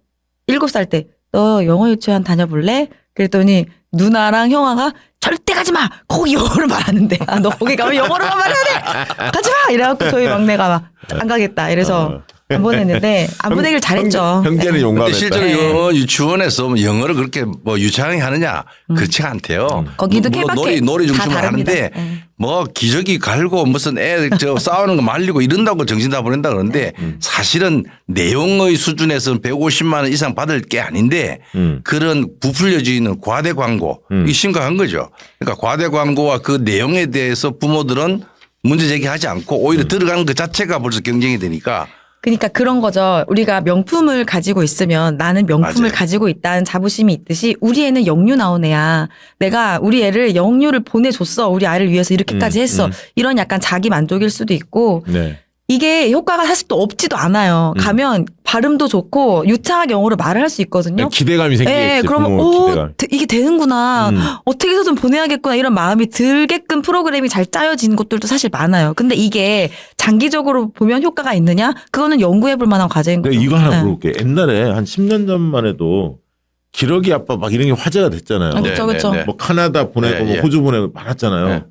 7살 때 너 영어 유치원 다녀볼래? 그랬더니 누나랑 형아가 절대 가지 마. 거기 영어로 말하는데. 너 거기 가면 영어로만 말해야 돼. 가지 마. 이래갖고 저희 막내가 막 안 가겠다. 이래서 안 보냈는데 안 보내길 잘했죠.
형제는
네.
용감했다.
근데 실제로
네.
영어 유치원에서 뭐 영어를 그렇게 뭐 유창하게 하느냐 그렇지가 않대요.
거기도
물론
케바케
놀이
다
중심으로
다릅니다.
하는데
네.
뭐 기저귀 갈고 무슨 애 싸우는 거 말리고 이런다고 정신 다 보낸다 그러는데 사실은 내용의 수준에서는 150만 원 이상 받을 게 아닌데 그런 부풀려져 있는 과대 광고 이게 심각한 거죠. 그러니까 과대 광고와 그 내용에 대해서 부모들은 문제 제기하지 않고 오히려 들어가는 것 자체가 벌써 경쟁이 되니까
그러니까 그런 거죠. 우리가 명품을 가지고 있으면 나는 명품을
맞아요.
가지고 있다는 자부심이 있듯이 우리 애는 영유 나온 애야. 내가 우리 애를 영유를 보내줬어. 우리 아이를 위해서 이렇게까지 했어. 이런 약간 자기 만족일 수도 있고
네.
이게 효과가 사실 또 없지도 않아요. 가면 발음도 좋고 유창하게 영어로 말을 할 수 있거든요.
기대감이 생기겠지.
네, 그러면
부모 기대감.
이게 되는구나. 어떻게 해서든 보내야겠구나 이런 마음이 들게끔 프로그램이 잘 짜여진 곳들도 사실 많아요. 근데 이게 장기적으로 보면 효과가 있느냐? 그거는 연구해 볼 만한 과제인 거죠.
근데 이거 하나
네.
물어볼게. 옛날에 한 10년 전만 해도 기러기 아빠 막 이런 게 화제가 됐잖아요.
그렇죠, 그렇죠.
네.
뭐 카나다 보내고
네,
뭐
예.
호주 보내고 많았잖아요.
네.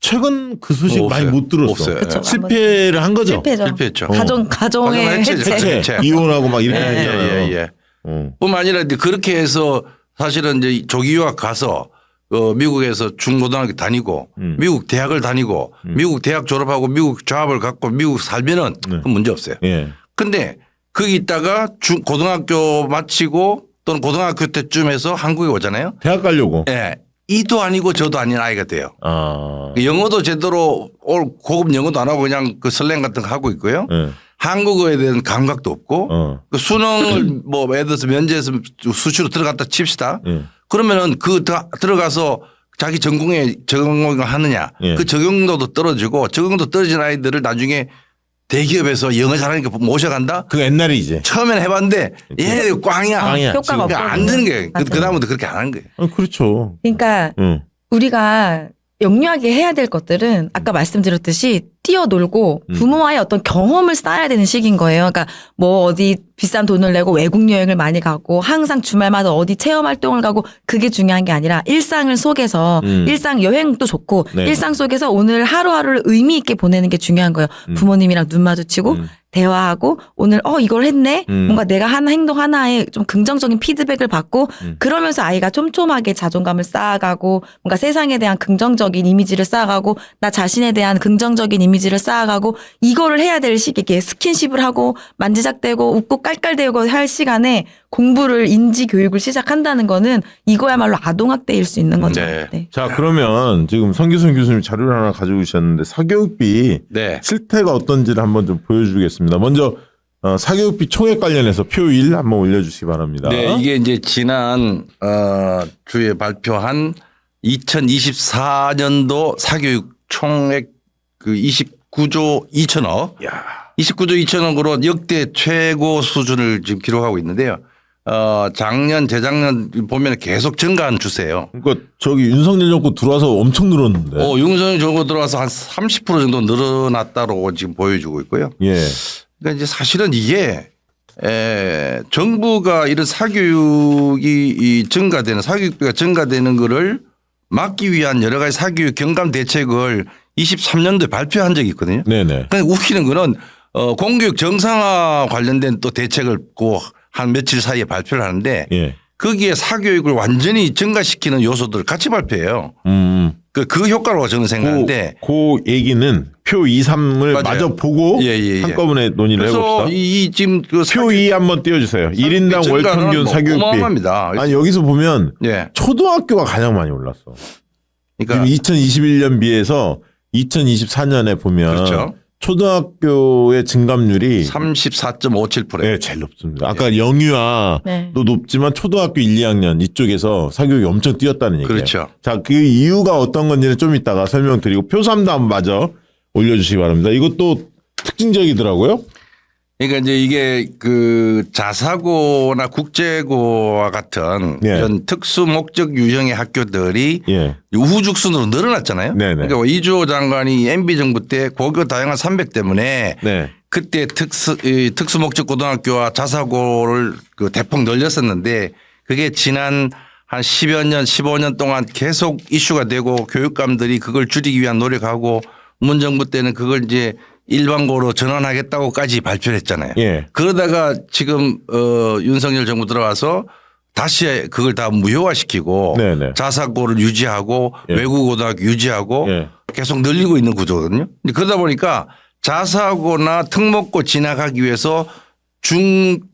최근 그 소식
없어요.
많이 못 들었어.
없어요.
그쵸.
실패를 한 거죠.
실패죠.
실패했죠.
가정의
가정의 해체.
해체.
해체, 이혼하고 막 이렇게 했잖아요.
예.
어.
뿐만 아니라 이제 그렇게 해서 사실은 이제 조기 유학 가서 미국에서 중고등학교 다니고 미국 대학을 다니고 미국 대학 졸업하고 미국 잡을 갖고 미국 살면은 그건 문제 없어요.
예.
근데 거기 있다가 고등학교 마치고 또는 고등학교 때쯤에서 한국에 오잖아요.
대학 가려고.
예. 이도 아니고 저도 아닌 아이가 돼요.
아.
영어도 제대로 고급 영어도 안 하고 그냥 그 슬랭 같은 거 하고 있고요.
예.
한국어에 대한 감각도 없고 그 수능을 뭐 예를 들어서 면제해서 수시로 들어갔다 칩시다.
예.
그러면은 그 들어가서 자기 전공에 적용을 하느냐
예.
그 적용도도 떨어지고 적용도 떨어진 아이들을 나중에 대기업에서 영어 잘하니까 모셔간다.
그 옛날이지.
처음에는 해봤는데 얘네들 꽝이야.
꽝이야.
효과가
지금 안
없거든요.
되는 거예요.
맞아요.
그다음부터 그렇게 안 하는 거예요.
그렇죠.
그러니까
응.
우리가 영유하게 해야 될 것들은 아까 말씀드렸듯이 뛰어놀고 부모와의 어떤 경험을 쌓아야 되는 시기인 거예요. 그러니까 뭐 어디 비싼 돈을 내고 외국 여행을 많이 가고 항상 주말마다 어디 체험 활동을 가고 그게 중요한 게 아니라 일상을 속에서 일상 여행도 좋고
네.
일상 속에서 오늘 하루하루를 의미 있게 보내는 게 중요한 거예요. 부모님이랑 눈 마주치고 대화하고 오늘 이걸 했네. 뭔가 내가 한 행동 하나에 좀 긍정적인 피드백을 받고 그러면서 아이가 촘촘하게 자존감을 쌓아가고 뭔가 세상에 대한 긍정적인 이미지를 쌓아가고 나 자신에 대한 긍정적인 이미지를 쌓아가고 이거를 해야 될 시기에 스킨십을 하고 만지작대고 웃고 깔깔대고 할 시간에 공부를 인지 교육을 시작한다는 거는 이거야말로 아동학대일 수 있는 거죠.
네.
네.
자, 그러면 지금 성기순 교수님 자료를 하나 가지고 오셨는데 사교육비
네.
실태가 어떤지를 한번 좀 보여주겠습니다. 먼저 사교육비 총액 관련해서 표 1 한번 올려주시기 바랍니다.
네, 이게 이제 지난 주에 발표한 2024년도 사교육 총액 그 29조 2천억,
야.
29조 2천억으로 역대 최고 수준을 지금 기록하고 있는데요. 작년, 재작년 보면 계속 증가한 추세예요.
그러니까 저기 윤석열 정부 들어와서 엄청 늘었는데.
윤석열 정부 들어와서 한 30% 정도 늘어났다고 지금 보여주고 있고요.
예.
그러니까 이제 사실은 이게 정부가 이런 사교육이 증가되는 사교육비가 증가되는 거를 막기 위한 여러 가지 사교육 경감 대책을 23년도에 발표한 적이 있거든요.
네네.
근데 웃기는 거는 공교육 정상화 관련된 또 대책을 한 며칠 사이에 발표를 하는데
예.
거기에 사교육을 완전히 증가시키는 요소들을 같이 발표해요. 그 효과로 저는 생각하는데
그 얘기는 표 2, 3을
맞아요.
마저 보고
예.
한꺼번에 논의를
그래서
해봅시다.
이 지금 그
표 2 한번 띄워주세요. 1인당 월
증가는
평균
뭐
사교육비.
어마어마합니다.
아니 여기서 보면
예.
초등학교가 가장 많이 올랐어.
그러니까
지금 2021년 비해서 2024년에 보면
그렇죠.
초등학교의 증감률이
34.57%예요.
네, 제일 높습니다. 아까 영유아도
네.
높지만 초등학교 1, 2학년 이쪽에서 사교육이 엄청 뛰었다는 얘기예요.
그렇죠.
자, 그 이유가 어떤 건지는 좀 이따가 설명드리고 표 3도 한번 마저 올려주시기 바랍니다. 이것도 특징적이더라고요.
그러니까 이제 이게 그 자사고나 국제고와 같은
예.
이런 특수 목적 유형의 학교들이
예.
우후죽순으로 늘어났잖아요.
네네.
그러니까 이주호 장관이 MB 정부 때 고교 다양한 300 때문에
네.
그때 특수 목적 고등학교와 자사고를 그 대폭 늘렸었는데 그게 지난 한 10여 년, 15년 동안 계속 이슈가 되고 교육감들이 그걸 줄이기 위한 노력하고 문 정부 때는 그걸 이제 일반고로 전환하겠다고까지 발표를 했잖아요.
예.
그러다가 지금 윤석열 정부 들어와서 다시 그걸 다 무효화시키고
네네.
자사고를 유지하고
예.
외국 고등학교 유지하고
예.
계속 늘리고 있는 구조거든요. 근데 그러다 보니까 자사고나 특목고 진학하기 위해서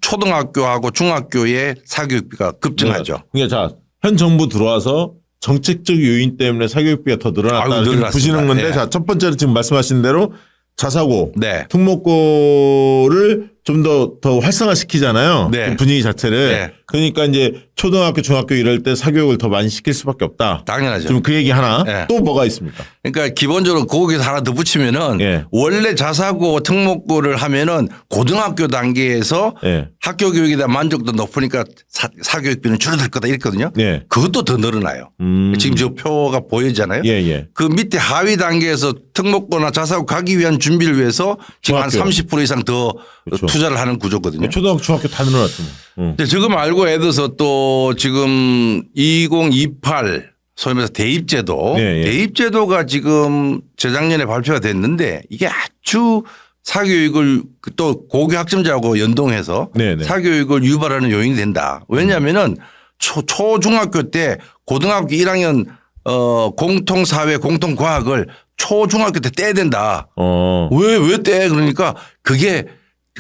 초등학교하고 중학교의 사교육비가 급증하죠.
그러니까 자, 현 정부 들어와서 정책적 요인 때문에 사교육비가 더 늘어났다
아이고,
이렇게
늘어났습니다.
보시는 건데
예.
자, 첫 번째로 지금 말씀하신 대로 자사고,
네.
특목고를 좀 더 활성화시키잖아요.
네.
그 분위기 자체를.
네.
그러니까 이제 초등학교, 중학교 이럴 때 사교육을 더 많이 시킬 수밖에 없다.
당연하죠.
좀 그 얘기 하나.
네.
또 뭐가 있습니까?
그러니까 기본적으로 거기서 하나 더 붙이면은
예.
원래 자사고 특목고를 하면은 고등학교 단계에서
예.
학교 교육에 대한 만족도 높으니까 사교육비는 줄어들 거다 이랬거든요.
예.
그것도 더 늘어나요. 지금 저 표가 보이잖아요.
예, 예.
그 밑에 하위 단계에서 특목고나 자사고 가기 위한 준비를 위해서 지금 한
중학교.
30% 이상 더
그렇죠.
투자를 하는 구조거든요.
초등학교, 중학교 다 늘어났죠. 뭐.
근데 지금 알고 애들서 또 지금 2028 소위 말해서 대입제도
예, 예.
대입제도가 지금 재작년에 발표가 됐는데 이게 아주 사교육을 또 고교 학점제하고 연동해서
네, 네.
사교육을 유발하는 요인이 된다. 왜냐하면은 초중학교 때 고등학교 1학년 공통사회 공통과학을 초중학교 때 떼야 된다. 왜 떼? 그러니까 그게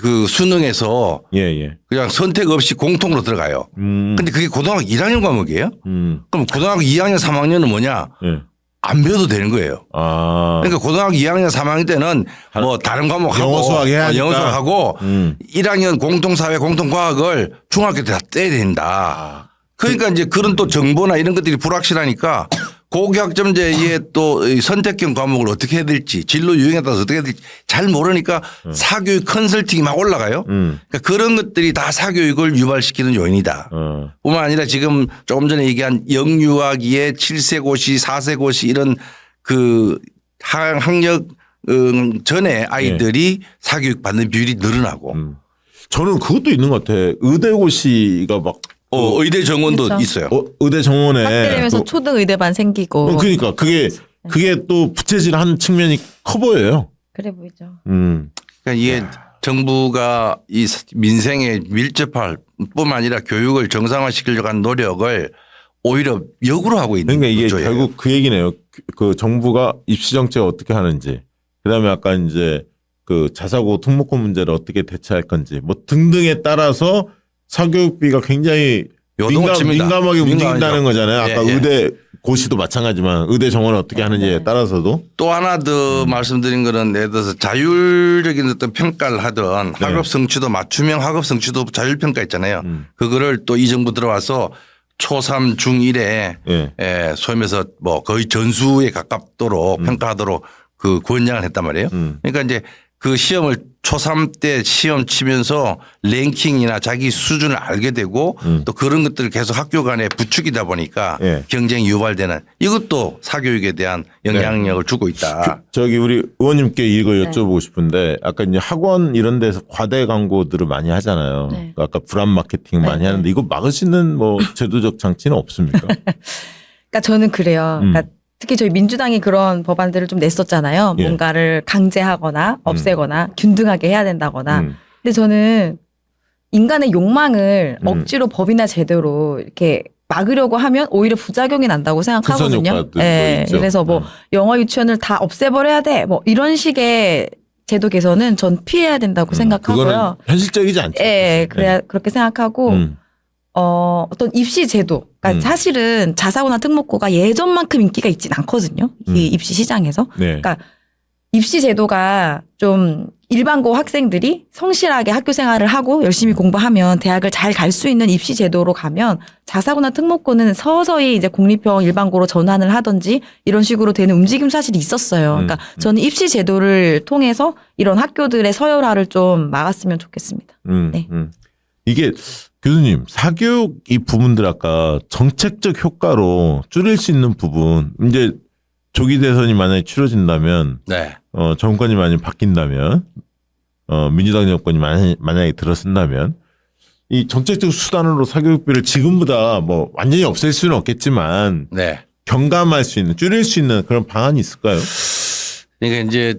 그 수능에서
예, 예.
그냥 선택 없이 공통으로 들어가요. 근데 그게 고등학교 1학년 과목이에요? 그럼 고등학교 2학년, 3학년은 뭐냐?
예.
안 배워도 되는 거예요.
아.
그러니까 고등학교 2학년, 3학년 때는 뭐 다른 과목하고
영어 수학 해야 하니까.
영어 수학하고 1학년 공통사회 공통과학을 중학교 때 다 떼야 된다. 그러니까 이제 그런 또 정보나 이런 것들이 불확실하니까 고교학점제에 또 선택형 과목을 어떻게 해야 될지 진로 유형에 따라서 어떻게 해야 될지 잘 모르니까 사교육 컨설팅이 막 올라가요. 그러니까 그런 것들이 다 사교육을 유발시키는 요인이다. 뿐만 아니라 지금 조금 전에 얘기한 영유아기의 7세 고시 4세 고시 이런 그 학력 전에 아이들이 사교육 받는 비율이 늘어나고
저는 그것도 있는 것 같아. 의대고시가 막
의대 정원도
그렇죠.
있어요.
의대 정원에
학대 되면서 초등 의대반 생기고.
그러니까 그게 또 부채질한 측면이 커 보여요.
그래 보이죠.
그러니까 이게 정부가 이 민생에 밀접할 뿐만 아니라 교육을 정상화시키려고 하는 노력을 오히려 역으로 하고 있는
그러니까 이게
구조예요.
결국 그 얘기네요. 그 정부가 입시 정책을 어떻게 하는지, 그다음에 아까 이제 그 자사고 특목고 문제를 어떻게 대처할 건지, 뭐 등등에 따라서 사교육비가 굉장히
요동을 칩니다.
민감하게 움직인다는
민감하죠.
거잖아요. 아까
예, 예.
의대 고시도 마찬가지만 의대 정원을 어떻게 하는지에 따라서도.
또 하나 더 말씀드린 거는 예를 들어서 자율적인 어떤 평가를 하던 학업 성취도 맞춤형 학업 성취도 자율평가 있잖아요. 그거를 또 이 정부 들어와서 초3 중1에
예.
소위 말해서 뭐 거의 전수에 가깝도록 평가하도록 그 권장을 했단 말이에요. 그러니까 이제 그 시험을 초3 때 시험 치면서 랭킹이나 자기 수준을 알게 되고 또 그런 것들을 계속 학교 간에 부추기다 보니까
예.
경쟁이 유발되는 이것도 사교육에 대한 영향력을 주고 있다.
저기 우리 의원님께 이거 여쭤보고 싶은데 아까 이제 학원 이런 데서 과대 광고들을 많이 하잖아요.
네.
그러니까 아까 불안 마케팅 많이 하는데 이거 막을 수 있는 뭐 제도적 장치는 없습니까?
그러니까 저는 그래요. 그러니까 특히 저희 민주당이 그런 법안들을 좀 냈었잖아요.
예.
뭔가를 강제하거나 없애거나 균등하게 해야 된다거나.
음.
근데 저는 인간의 욕망을 억지로 법이나 제도로 이렇게 막으려고 하면 오히려 부작용이 난다고 생각하거든요.
후선 효과도
예.
있죠.
그래서 뭐 영어 유치원을 다 없애버려야 돼. 뭐 이런 식의 제도 개선은 전 피해야 된다고
그거는
생각하고요.
현실적이지 않죠.
예,
사실.
그래야 그렇게 생각하고 어떤 입시 제도, 그러니까 사실은 자사고나 특목고가 예전만큼 인기가 있진 않거든요. 이 입시 시장에서.
네.
그러니까 입시 제도가 좀 일반고 학생들이 성실하게 학교 생활을 하고 열심히 공부하면 대학을 잘 갈 수 있는 입시 제도로 가면 자사고나 특목고는 서서히 이제 공립형 일반고로 전환을 하든지 이런 식으로 되는 움직임 사실이 있었어요. 그러니까 저는 입시 제도를 통해서 이런 학교들의 서열화를 좀 막았으면 좋겠습니다. 네.
이게 교수님 사교육 이 부분들 아까 정책적 효과로 줄일 수 있는 부분 이제 조기 대선이 만약에 치러진다면
네.
정권이 많이 바뀐다면 민주당 정권이 만약에 들어선다면 이 정책적 수단으로 사교육비를 지금보다 뭐 완전히 없앨 수는 없겠지만
네.
경감할 수 있는 줄일 수 있는 그런 방안이 있을까요?
그러니까 이제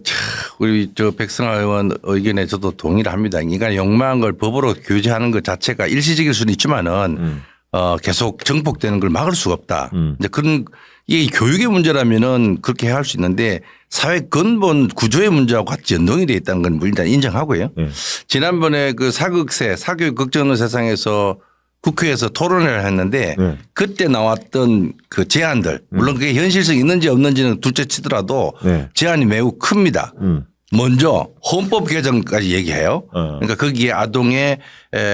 우리 저 백승하 의원 의견에 저도 동의를 합니다. 인간의 욕망한 걸 법으로 규제하는 것 자체가 일시적일 수는 있지만은 계속 정폭되는 걸 막을 수가 없다. 이제 그런 이 교육의 문제라면은 그렇게 할 수 있는데 사회 근본 구조의 문제하고 같이 연동이 되어 있다는 건 일단 인정하고요. 지난번에 그 사극세 사교육 걱정하는 세상에서 국회에서 토론회를 했는데 그때 나왔던 그 제안들 물론 그게 현실성 있는지 없는지는 둘째 치더라도 제안이 매우 큽니다. 먼저 헌법 개정까지 얘기해요. 그러니까 거기에 아동의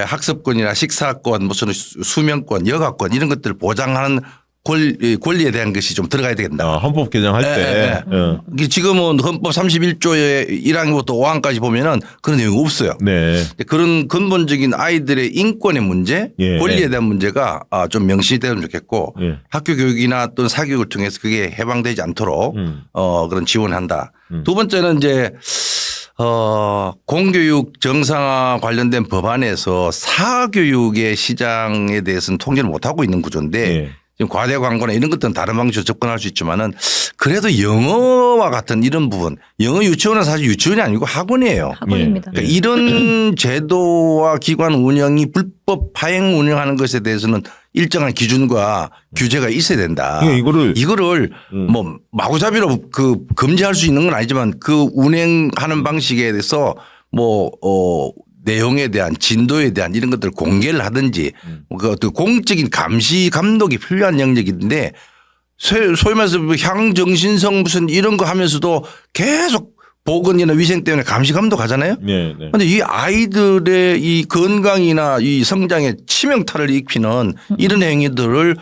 학습권이나 식사권 무슨 수면권 여가권 이런 것들을 보장하는 권리에 대한 것이 좀 들어가야 되겠다.
헌법 개정할 때.
이게 지금은 헌법 31조의 1항부터 5항까지 보면은 그런 내용이 없어요.
네.
그런 근본적인 아이들의 인권의 문제, 권리에 대한 문제가 좀 명시되면 좋겠고 학교 교육이나 또는 사교육을 통해서 그게 해방되지 않도록 그런 지원한다. 두 번째는 이제 공교육 정상화 관련된 법안에서 사교육의 시장에 대해서는 통제를 못하고 있는 구조인데 지금 과대 광고나 이런 것들은 다른 방식으로 접근할 수 있지만은 그래도 영어와 같은 이런 부분 영어 유치원은 사실 유치원이 아니고 학원이에요.
학원입니다.
그러니까 이런 제도와 기관 운영이 불법 파행 운영하는 것에 대해서는 일정한 기준과 규제가 있어야 된다. 이거를 뭐 마구잡이로 그 금지할 수 있는 건 아니지만 그 운행하는 방식에 대해서 뭐 내용에 대한 진도에 대한 이런 것들을 공개를 하든지 그 어떤 공적인 감시 감독이 필요한 영역인데 소위 말해서 향정신성 무슨 이런 거 하면서도 계속 보건이나 위생 때문에 감시 감독하잖아요. 그런데 이 아이들의 이 건강이나 이 성장에 치명타를 입히는 이런 행위들을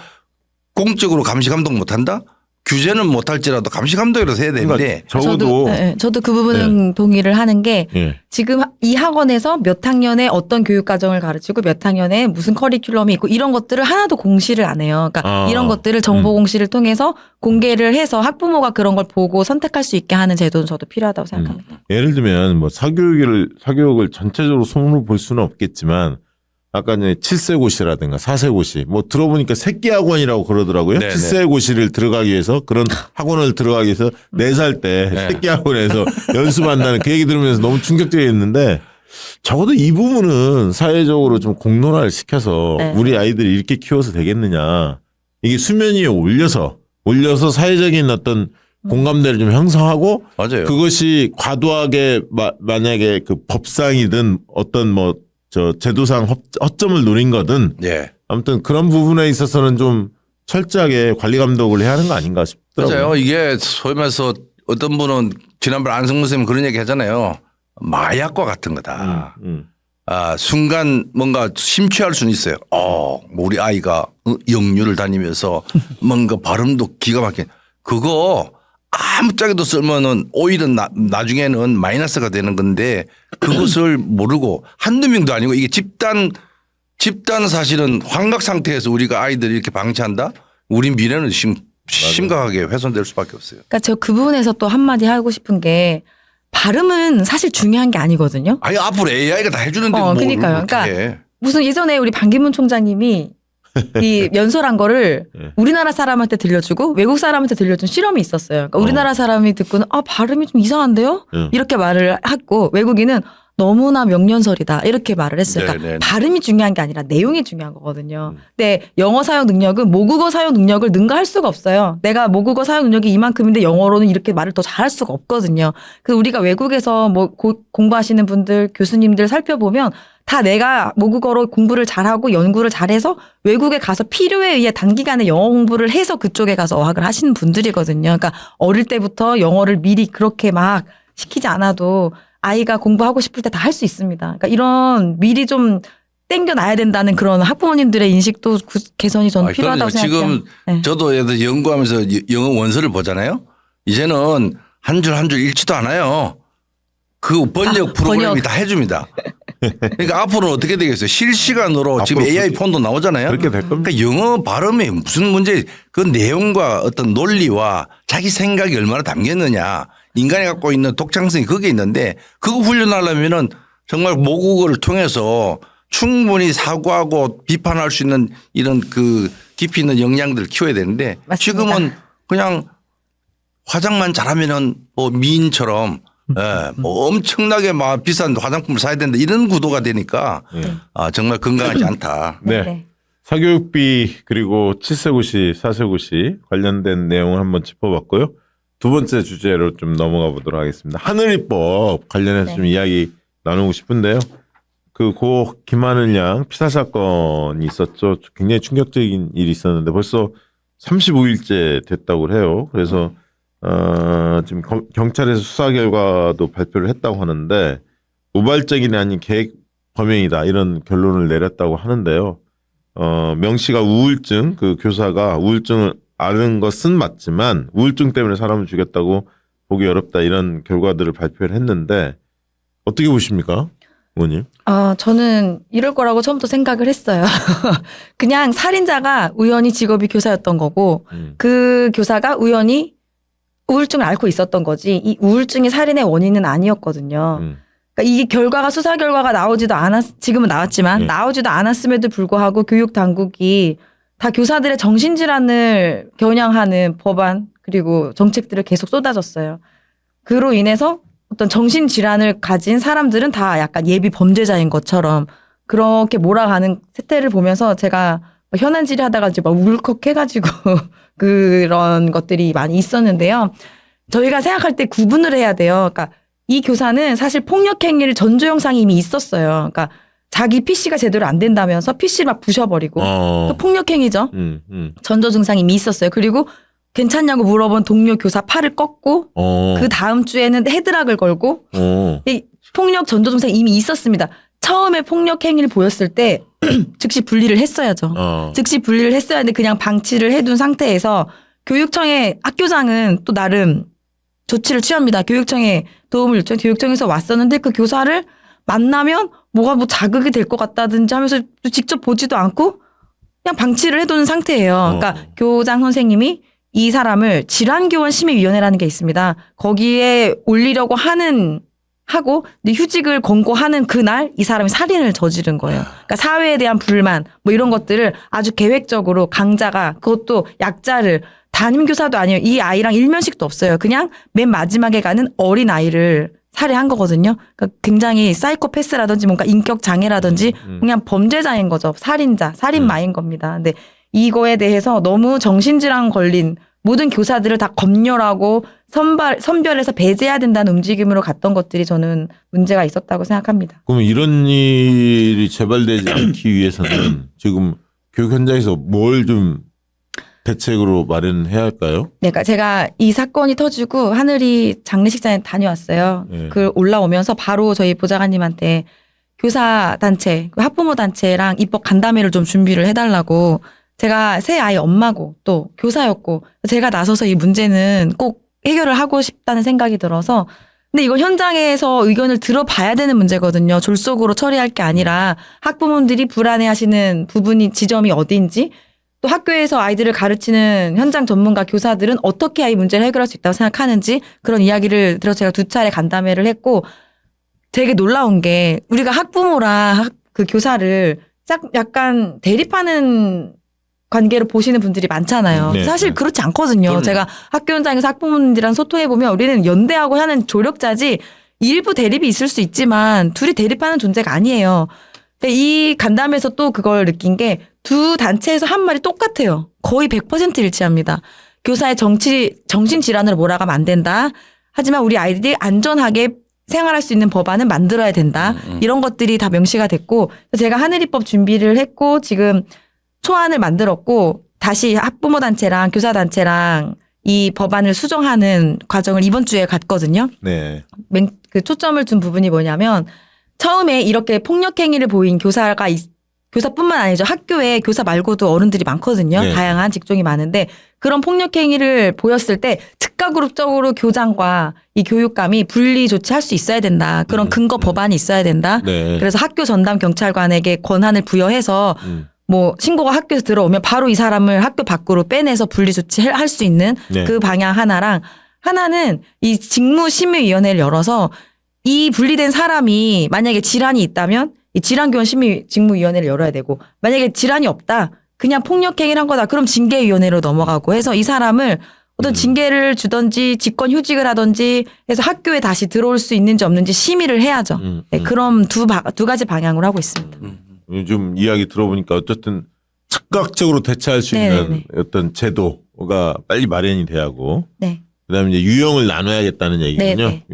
공적으로 감시 감독 못한다? 규제는 못할지라도 감시 감독이라도 해야 되는데
적어도
저도 그 부분은 동의를 하는 게 지금 이 학원에서 몇 학년에 어떤 교육 과정을 가르치고 몇 학년에 무슨 커리큘럼이 있고 이런 것들을 하나도 공시를 안 해요. 그러니까 이런 것들을 정보 공시를 통해서 공개를 해서 학부모가 그런 걸 보고 선택할 수 있게 하는 제도는 저도 필요하다고 생각합니다.
예를 들면 뭐 사교육을 전체적으로 손으로 볼 수는 없겠지만 아까 이제 7세 고시라든가 4세 고시 뭐 들어보니까 새끼 학원이라고 그러더라고요.
네네.
7세 고시를 들어가기 위해서 그런 학원을 들어가기 위해서 4살 때 새끼 학원에서 연수한다는 그 얘기 들으면서 너무 충격적이었는데 적어도 이 부분은 사회적으로 좀 공론화를 시켜서 우리 아이들이 이렇게 키워서 되겠느냐. 이게 수면 위에 올려서 사회적인 어떤 공감대를 좀 형성하고
맞아요.
그것이 과도하게 만약에 그 법상이든 어떤 뭐 제도상 허점을 노린 거든 아무튼 그런 부분에 있어서는 좀 철저하게 관리 감독을 해야 하는 거 아닌가 싶더라고요.
맞아요. 이게 소위 말해서 어떤 분은 지난번 안성문 선생님 그런 얘기 하잖아요. 마약과 같은 거다. 순간 뭔가 심취할 수는 있어요. 뭐 우리 아이가 영유를 다니면서 뭔가 발음도 기가 막힌 그거 아무짝에도 쓰면은 오히려 나중에는 마이너스가 되는 건데 그것을 모르고 한두 명도 아니고 이게 집단 사실은 환각 상태에서 우리가 아이들을 이렇게 방치한다? 우리 미래는 심각하게 훼손될 수밖에 없어요.
그러니까 저 그 부분에서 또 한마디 하고 싶은 게 발음은 사실 중요한 게 아니거든요.
아니 앞으로 AI가 다 해주는데 뭐
그러니까요.
어떻게
그러니까 무슨 예전에 우리 반기문 총장님이 이 연설한 거를 우리나라 사람한테 들려주고 외국 사람한테 들려준 실험이 있었어요. 그러니까 우리나라 사람이 듣고는 발음이 좀 이상한데요? 이렇게 말을 하고 외국인은 너무나 명연설이다 이렇게 말을 했어요. 그러니까 발음이 중요한 게 아니라 내용이 중요한 거거든요. 근데 영어 사용 능력은 모국어 사용 능력을 능가할 수가 없어요. 내가 모국어 사용 능력이 이만큼인데 영어로는 이렇게 말을 더 잘할 수가 없거든요. 그 우리가 외국에서 뭐 공부하시는 분들 교수님들 살펴보면 다 내가 모국어로 공부를 잘하고 연구를 잘해서 외국에 가서 필요에 의해 단기간에 영어 공부를 해서 그쪽에 가서 어학을 하시는 분들이거든요. 그러니까 어릴 때부터 영어를 미리 그렇게 막 시키지 않아도 아이가 공부하고 싶을 때 다 할 수 있습니다. 그러니까 이런 미리 좀 땡겨놔야 된다는 그런 학부모님들의 인식도 개선이 저는 필요하다고 생각해요.
지금 저도 연구하면서 영어 원서를 보잖아요. 이제는 한 줄 한 줄 읽지도 않아요. 그 번역 프로그램이 다 해줍니다. 그러니까 앞으로는 어떻게 되겠어요? 실시간으로 지금 AI 폰도 나오잖아요.
그렇게 될 겁니다.
그러니까 영어 발음이 무슨 문제? 그 내용과 어떤 논리와 자기 생각이 얼마나 담겼느냐. 인간이 갖고 있는 독창성이 거기에 있는데 그거 훈련하려면은 정말 모국어를 통해서 충분히 사고하고 비판할 수 있는 이런 그 깊이 있는 역량들을 키워야 되는데
맞습니다.
지금은 그냥 화장만 잘하면은 뭐 미인처럼 뭐 엄청나게 막 비싼 화장품을 사야 된다 이런 구도가 되니까 정말 건강하지 않다.
네. 사교육비 그리고 7세 고시, 4세 고시 관련된 내용을 한번 짚어봤고요. 두 번째 주제로 좀 넘어가 보도록 하겠습니다. 하늘이법 관련해서 좀 이야기 나누고 싶은데요. 고 김하늘 양 피살 사건이 있었죠. 굉장히 충격적인 일이 있었는데 벌써 35일째 됐다고 해요. 그래서 지금 경찰에서 수사 결과도 발표를 했다고 하는데 우발적이 아닌 계획 범행이다 이런 결론을 내렸다고 하는데요. 명 씨가 우울증 그 교사가 우울증을 앓은 것은 맞지만 우울증 때문에 사람을 죽였다고 보기 어렵다 이런 결과들을 발표를 했는데 어떻게 보십니까, 의원님?
저는 이럴 거라고 처음부터 생각을 했어요. 그냥 살인자가 우연히 직업이 교사였던 거고 그 교사가 우연히 우울증을 앓고 있었던 거지 이 우울증이 살인의 원인은 아니었거든요. 그러니까 이게 수사 결과가 지금은 나왔지만 나오지도 않았음에도 불구하고 교육 당국이 다 교사들의 정신질환을 겨냥하는 법안 그리고 정책들을 계속 쏟아졌어요. 그로 인해서 어떤 정신질환을 가진 사람들은 다 약간 예비 범죄자인 것처럼 그렇게 몰아가는 세태를 보면서 제가 현안질의 하다가 이제 막 울컥해가지고 그런 것들이 많이 있었는데요. 저희가 생각할 때 구분을 해야 돼요. 그러니까 이 교사는 사실 폭력행위를 전조 영상이 이미 있었어요. 그러니까 자기 PC가 제대로 안 된다면서 PC를 막 부셔버리고 또 폭력행위죠. 전조 증상이 이미 있었어요. 그리고 괜찮냐고 물어본 동료 교사 팔을 꺾고 그 다음 주에는 헤드락을 걸고 이 폭력 전조 증상이 이미 있었습니다. 처음에 폭력행위를 보였을 때 즉시 분리를 했어야죠. 즉시 분리를 했어야 하는데 그냥 방치를 해둔 상태에서 교육청의 학교장은 또 나름 조치를 취합니다. 교육청에 도움을 요청, 교육청에서 왔었는데 그 교사를 만나면 뭐가 뭐 자극이 될 것 같다든지 하면서 직접 보지도 않고 그냥 방치를 해두는 상태예요. 그러니까 교장 선생님이 이 사람을 질환교원심의위원회라는 게 있습니다. 거기에 올리려고 하고 근데 휴직을 권고하는 그날 이 사람이 살인을 저지른 거예요. 그러니까 사회에 대한 불만 뭐 이런 것들을 아주 계획적으로 강자가 그것도 약자를 담임교사도 아니에요. 이 아이랑 일면식도 없어요. 그냥 맨 마지막에 가는 어린 아이를 살해한 거거든요. 그러니까 굉장히 사이코패스라든지 뭔가 인격 장애라든지 그냥 범죄자인 거죠. 살인자, 살인마인 겁니다. 근데 이거에 대해서 너무 정신질환 걸린 모든 교사들을 다 검열하고 선별해서 배제해야 된다는 움직임으로 갔던 것들이 저는 문제가 있었다고 생각합니다.
그럼 이런 일이 재발되지 않기 위해서는 지금 교육 현장에서 뭘 좀 대책으로 마련해야 할까요?
네, 그러니까 제가 이 사건이 터지고 하늘이 장례식장에 다녀왔어요.
네.
그 올라오면서 바로 저희 보좌관님한테 교사 단체, 학부모 단체랑 입법 간담회를 좀 준비를 해달라고. 제가 새 아이 엄마고 또 교사였고 제가 나서서 이 문제는 꼭 해결을 하고 싶다는 생각이 들어서 근데 이거 현장에서 의견을 들어봐야 되는 문제거든요. 졸속으로 처리할 게 아니라 학부모들이 불안해하시는 부분이 지점이 어디인지 또 학교에서 아이들을 가르치는 현장 전문가 교사들은 어떻게 이 문제를 해결할 수 있다고 생각하는지 그런 이야기를 들어서 제가 2차례 간담회를 했고 되게 놀라운 게 우리가 학부모랑 그 교사를 약간 대립하는 관계로 보시는 분들이 많잖아요.
네,
사실
네.
그렇지 않거든요. 제가 학교 현장에서 학부모님들이랑 소통해보면 우리는 연대하고 하는 조력자지 일부 대립이 있을 수 있지만 둘이 대립하는 존재가 아니에요. 근데 이 간담회에서 또 그걸 느낀 게 두 단체에서 한 말이 똑같아요. 거의 100% 일치합니다. 교사의 정신질환으로 몰아가면 안 된다. 하지만 우리 아이들이 안전하게 생활할 수 있는 법안은 만들어야 된다. 이런 것들이 다 명시가 됐고 제가 하늘입법 준비를 했고 지금 초안을 만들었고 다시 학부모 단체랑 교사 단체랑 이 법안을 수정하는 과정을 이번 주에 갔거든요.
네.
그 초점을 둔 부분이 뭐냐면 처음에 이렇게 폭력 행위를 보인 교사뿐만 아니죠. 학교에 교사 말고도 어른들이 많거든요.
네.
다양한 직종이 많은데 그런 폭력 행위를 보였을 때 특가그룹적으로 교장과 이 교육감이 분리 조치할 수 있어야 된다. 그런 근거 법안이 있어야 된다.
네.
그래서 학교 전담 경찰관에게 권한을 부여해서 뭐 신고가 학교에서 들어오면 바로 이 사람을 학교 밖으로 빼내서 분리 조치할 수 있는
네.
그 방향 하나랑 하나는 이 직무심의위원회를 열어서 이 분리된 사람이 만약에 질환이 있다면 이 질환교원 직무위원회를 열어야 되고 만약에 질환이 없다 그냥 폭력행위를 한 거다 그럼 징계위원회로 넘어가고 해서 이 사람을 어떤 징계를 주든지 직권 휴직을 하든지 해서 학교에 다시 들어올 수 있는지 없는지 심의를 해야죠. 네, 그럼 두 가지 방향으로 하고 있습니다.
요즘 이야기 들어보니까 어쨌든 즉각적으로 대처할 수 있는
네네네.
어떤 제도가 빨리 마련이 돼야 하고
네.
그다음에 이제 유형을 나눠야겠다는 얘기군요.
네네.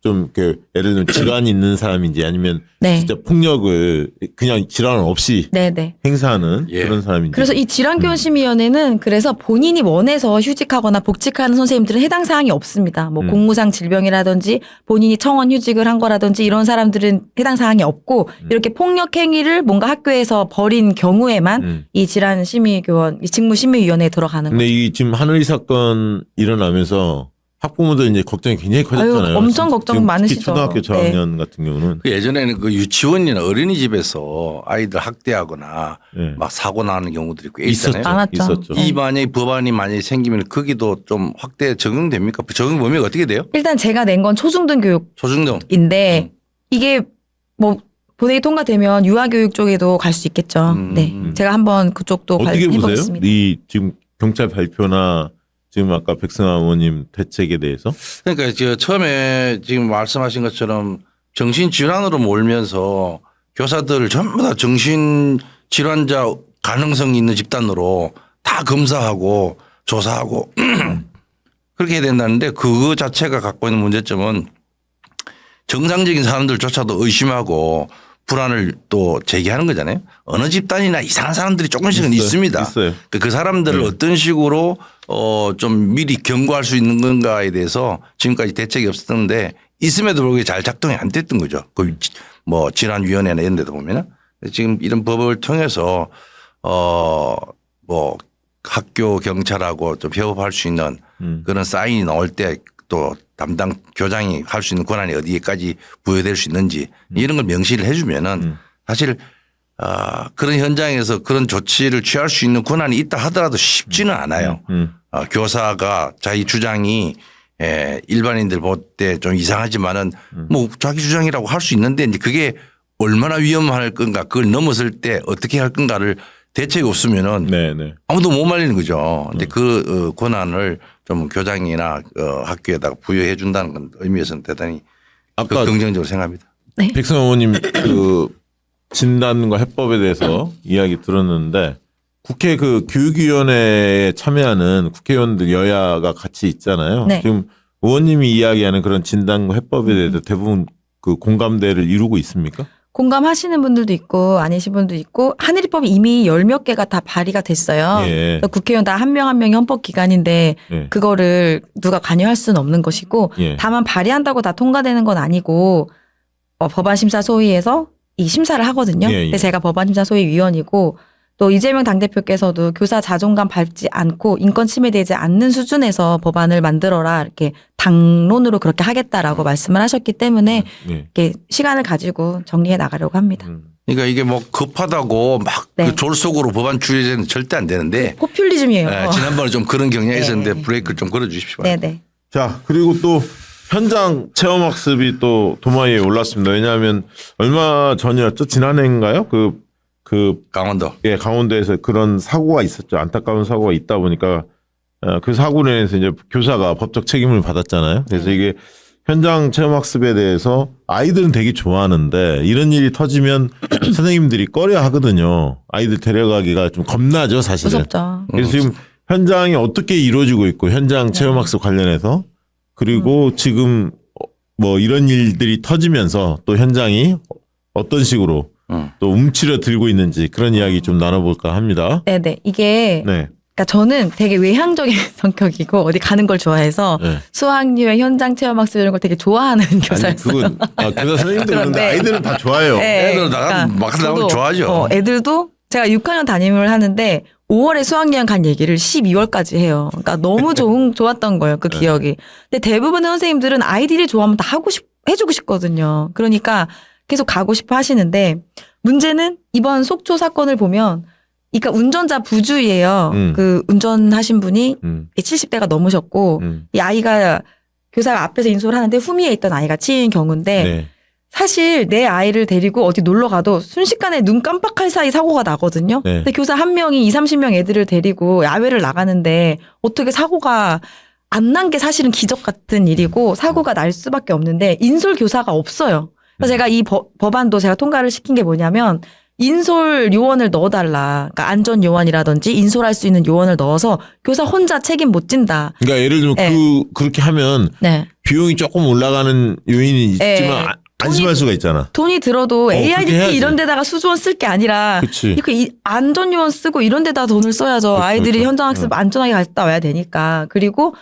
좀 예를 들면 질환이 있는 사람인지 아니면
네.
진짜 폭력을 그냥 질환 없이
네네.
행사하는
예.
그런 사람인지.
그래서 이 질환교원심의위원회는 그래서 본인이 원해서 휴직하거나 복직하는 선생님들은 해당 사항이 없습니다. 뭐 공무상 질병이라든지 본인이 청원 휴직을 한 거라든지 이런 사람들은 해당 사항이 없고 이렇게 폭력 행위를 뭔가 학교에서 벌인 경우에만 이 질환심의교원, 이 직무심의위원회에 들어가는
근데
거죠.
이 지금 하늘이 사건 일어나면서 학부모들 이제 걱정이 굉장히 커졌잖아요.
아유, 엄청 걱정
지금
많으시죠.
특히 초등학교 저학년 같은 경우는
그 예전에는 그 유치원이나 어린이집에서 아이들 학대하거나
네.
막 사고 나는 경우들이 꽤 있잖아요.
있었죠.
많았죠.
있었죠.
네.
이 만약에 법안이 만약에 생기면 거기도 좀 확대 적용됩니까? 적용 범위가 어떻게 돼요?
일단 제가 낸 건 초중등
초중등.
교육인데 이게 뭐 본회의 통과되면 유아교육 쪽에도 갈 수 있겠죠. 네, 제가 한번 그쪽도
어떻게 보세요?
해보겠습니다.
이 지금 경찰 발표나 지금 아까 백승아 어머님 대책에 대해서
그러니까 저 처음에 지금 말씀하신 것처럼 정신질환으로 몰면서 교사들 전부 다 정신질환자 가능성이 있는 집단으로 다 검사하고 조사하고 그렇게 해야 된다는데 그거 자체가 갖고 있는 문제점은 정상적인 사람들조차도 의심하고 불안을 또 제기하는 거잖아요. 어느 집단이나 이상한 사람들이 조금씩은
있어요.
있습니다.
있어요.
그 사람들을
네.
어떤 식으로 좀 미리 경고할 수 있는 건가에 대해서 지금까지 대책이 없었는데 있음에도 불구하고 잘 작동이 안 됐던 거죠. 그 뭐 질환위원회나 이런 데도 보면은 지금 이런 법을 통해서 뭐 학교 경찰하고 좀 협업할 수 있는 그런 사인이 나올 때 또 담당 교장이 할 수 있는 권한이 어디에까지 부여될 수 있는지 이런 걸 명시를 해주면은 사실 그런 현장에서 그런 조치를 취할 수 있는 권한이 있다 하더라도 쉽지는 않아요. 교사가 자기 주장이 일반인들 볼 때 좀 이상하지만은 뭐 자기 주장이라고 할 수 있는데 이제 그게 얼마나 위험할 건가 그걸 넘었을 때 어떻게 할 건가를 대책이 없으면은
네네.
아무도 못 말리는 거죠. 근데 그 권한을 좀 교장이나 학교에다가 부여해 준다는 건 의미에서는 대단히
아까
긍정적으로 생각합니다.
네.
백승 의원님 그 진단과 해법에 대해서 이야기 들었는데 국회 그 교육위원회에 참여하는 국회의원들 여야가 같이 있잖아요.
네.
지금 의원님이 이야기하는 그런 진단과 해법에 대해서 대부분 그 공감대를 이루고 있습니까?
공감하시는 분들도 있고 아니신 분도 있고 한일입법이 이미 열 몇 개가 다 발의가 됐어요.
예.
그래서 국회의원 다 한 명 한 명이 헌법기관인데
예.
그거를 누가 관여할 수는 없는 것이고
예.
다만 발의한다고 다 통과되는 건 아니고 법안심사소위에서 이 심사를 하거든요.
예, 예.
근데 제가 법안심사소위 위원이고 또 이재명 당대표께서도 교사 자존감 밟지 않고 인권 침해되지 않는 수준에서 법안을 만들어라 이렇게 당론으로 그렇게 하겠다라고 말씀을 하셨기 때문에
예.
이렇게 시간을 가지고 정리해 나가려고 합니다.
그러니까 이게 뭐 급하다고 막
네.
그 졸속으로 법안 추진은 절대 안 되는데
포퓰리즘이에요.
지난번에 좀 그런 경향이 있었는데
네.
브레이크를 좀 걸어 주십시오.
네네.
자, 그리고 또 현장 체험학습이 또 도마 위에 올랐습니다. 왜냐하면 얼마 전이었죠? 지난해인가요?
강원도.
예, 강원도에서 그런 사고가 있었죠. 안타까운 사고가 있다 보니까 그 사고로 인해서 이제 교사가 법적 책임을 받았잖아요. 그래서 이게 현장 체험학습에 대해서 아이들은 되게 좋아하는데 이런 일이 터지면 선생님들이 꺼려 하거든요. 아이들 데려가기가 좀 겁나죠, 사실은.
무섭죠.
그래서 지금 현장이 어떻게 이루어지고 있고 현장 체험학습 관련해서 그리고 지금 뭐 이런 일들이 터지면서 또 현장이 어떤 식으로 또 움츠려 들고 있는지 그런 이야기 좀 나눠볼까 합니다.
네네. 이게
네.
그러니까 저는 되게 외향적인 성격이고 어디 가는 걸 좋아해서
네.
수학여행 현장 체험학습 이런 걸 되게 좋아하는 교사였어요.
그건 교사 선생님들 그런데
그런데
아이들은 다 좋아해요.
네.
애들 막 나가면
저도,
좋아하죠.
애들도 제가 6학년 담임을 하는데 5월에 수학여행 간 얘기를 12월까지 해요. 그러니까 너무 좋았던 거예요. 그 기억이. 근데 대부분의 선생님들은 아이들이 좋아하면 다 해주고 싶거든요. 그러니까 계속 가고 싶어 하시는데 문제는 이번 속초 사건을 보면 그러니까 운전자 부주의예요. 그 운전하신 분이 70대가 넘으셨고 이 아이가 교사가 앞에서 인솔을 하는데 후미에 있던 아이가 치인 경우인데
네.
사실 내 아이를 데리고 어디 놀러 가도 순식간에 눈 깜빡할 사이 사고가 나거든요.
네.
근데 교사 한 명이 30명 애들을 데리고 야외를 나가는데 어떻게 사고가 안 난 게 사실은 기적 같은 일이고 사고가 날 수밖에 없는데 인솔 교사가 없어요. 그래서 제가 이 법안도 제가 통과를 시킨 게 뭐냐면 인솔 요원을 넣어달라. 그러니까 안전 요원이라든지 인솔할 수 있는 요원을 넣어서 교사 혼자 책임 못 진다.
그러니까 예를 들면
네.
그렇게 하면
네.
비용이 조금 올라가는 요인이 있지만
네.
안심할 수가 있잖아.
돈이 들어도
그렇게
AIDT
해야지.
이런 데다가 수조원 쓸 게 아니라
그치.
이렇게 안전요원 쓰고 이런 데다 돈을 써야죠.
그렇죠,
아이들이
그렇죠.
현장학습 안전하게 갔다 와야 되니까. 그리고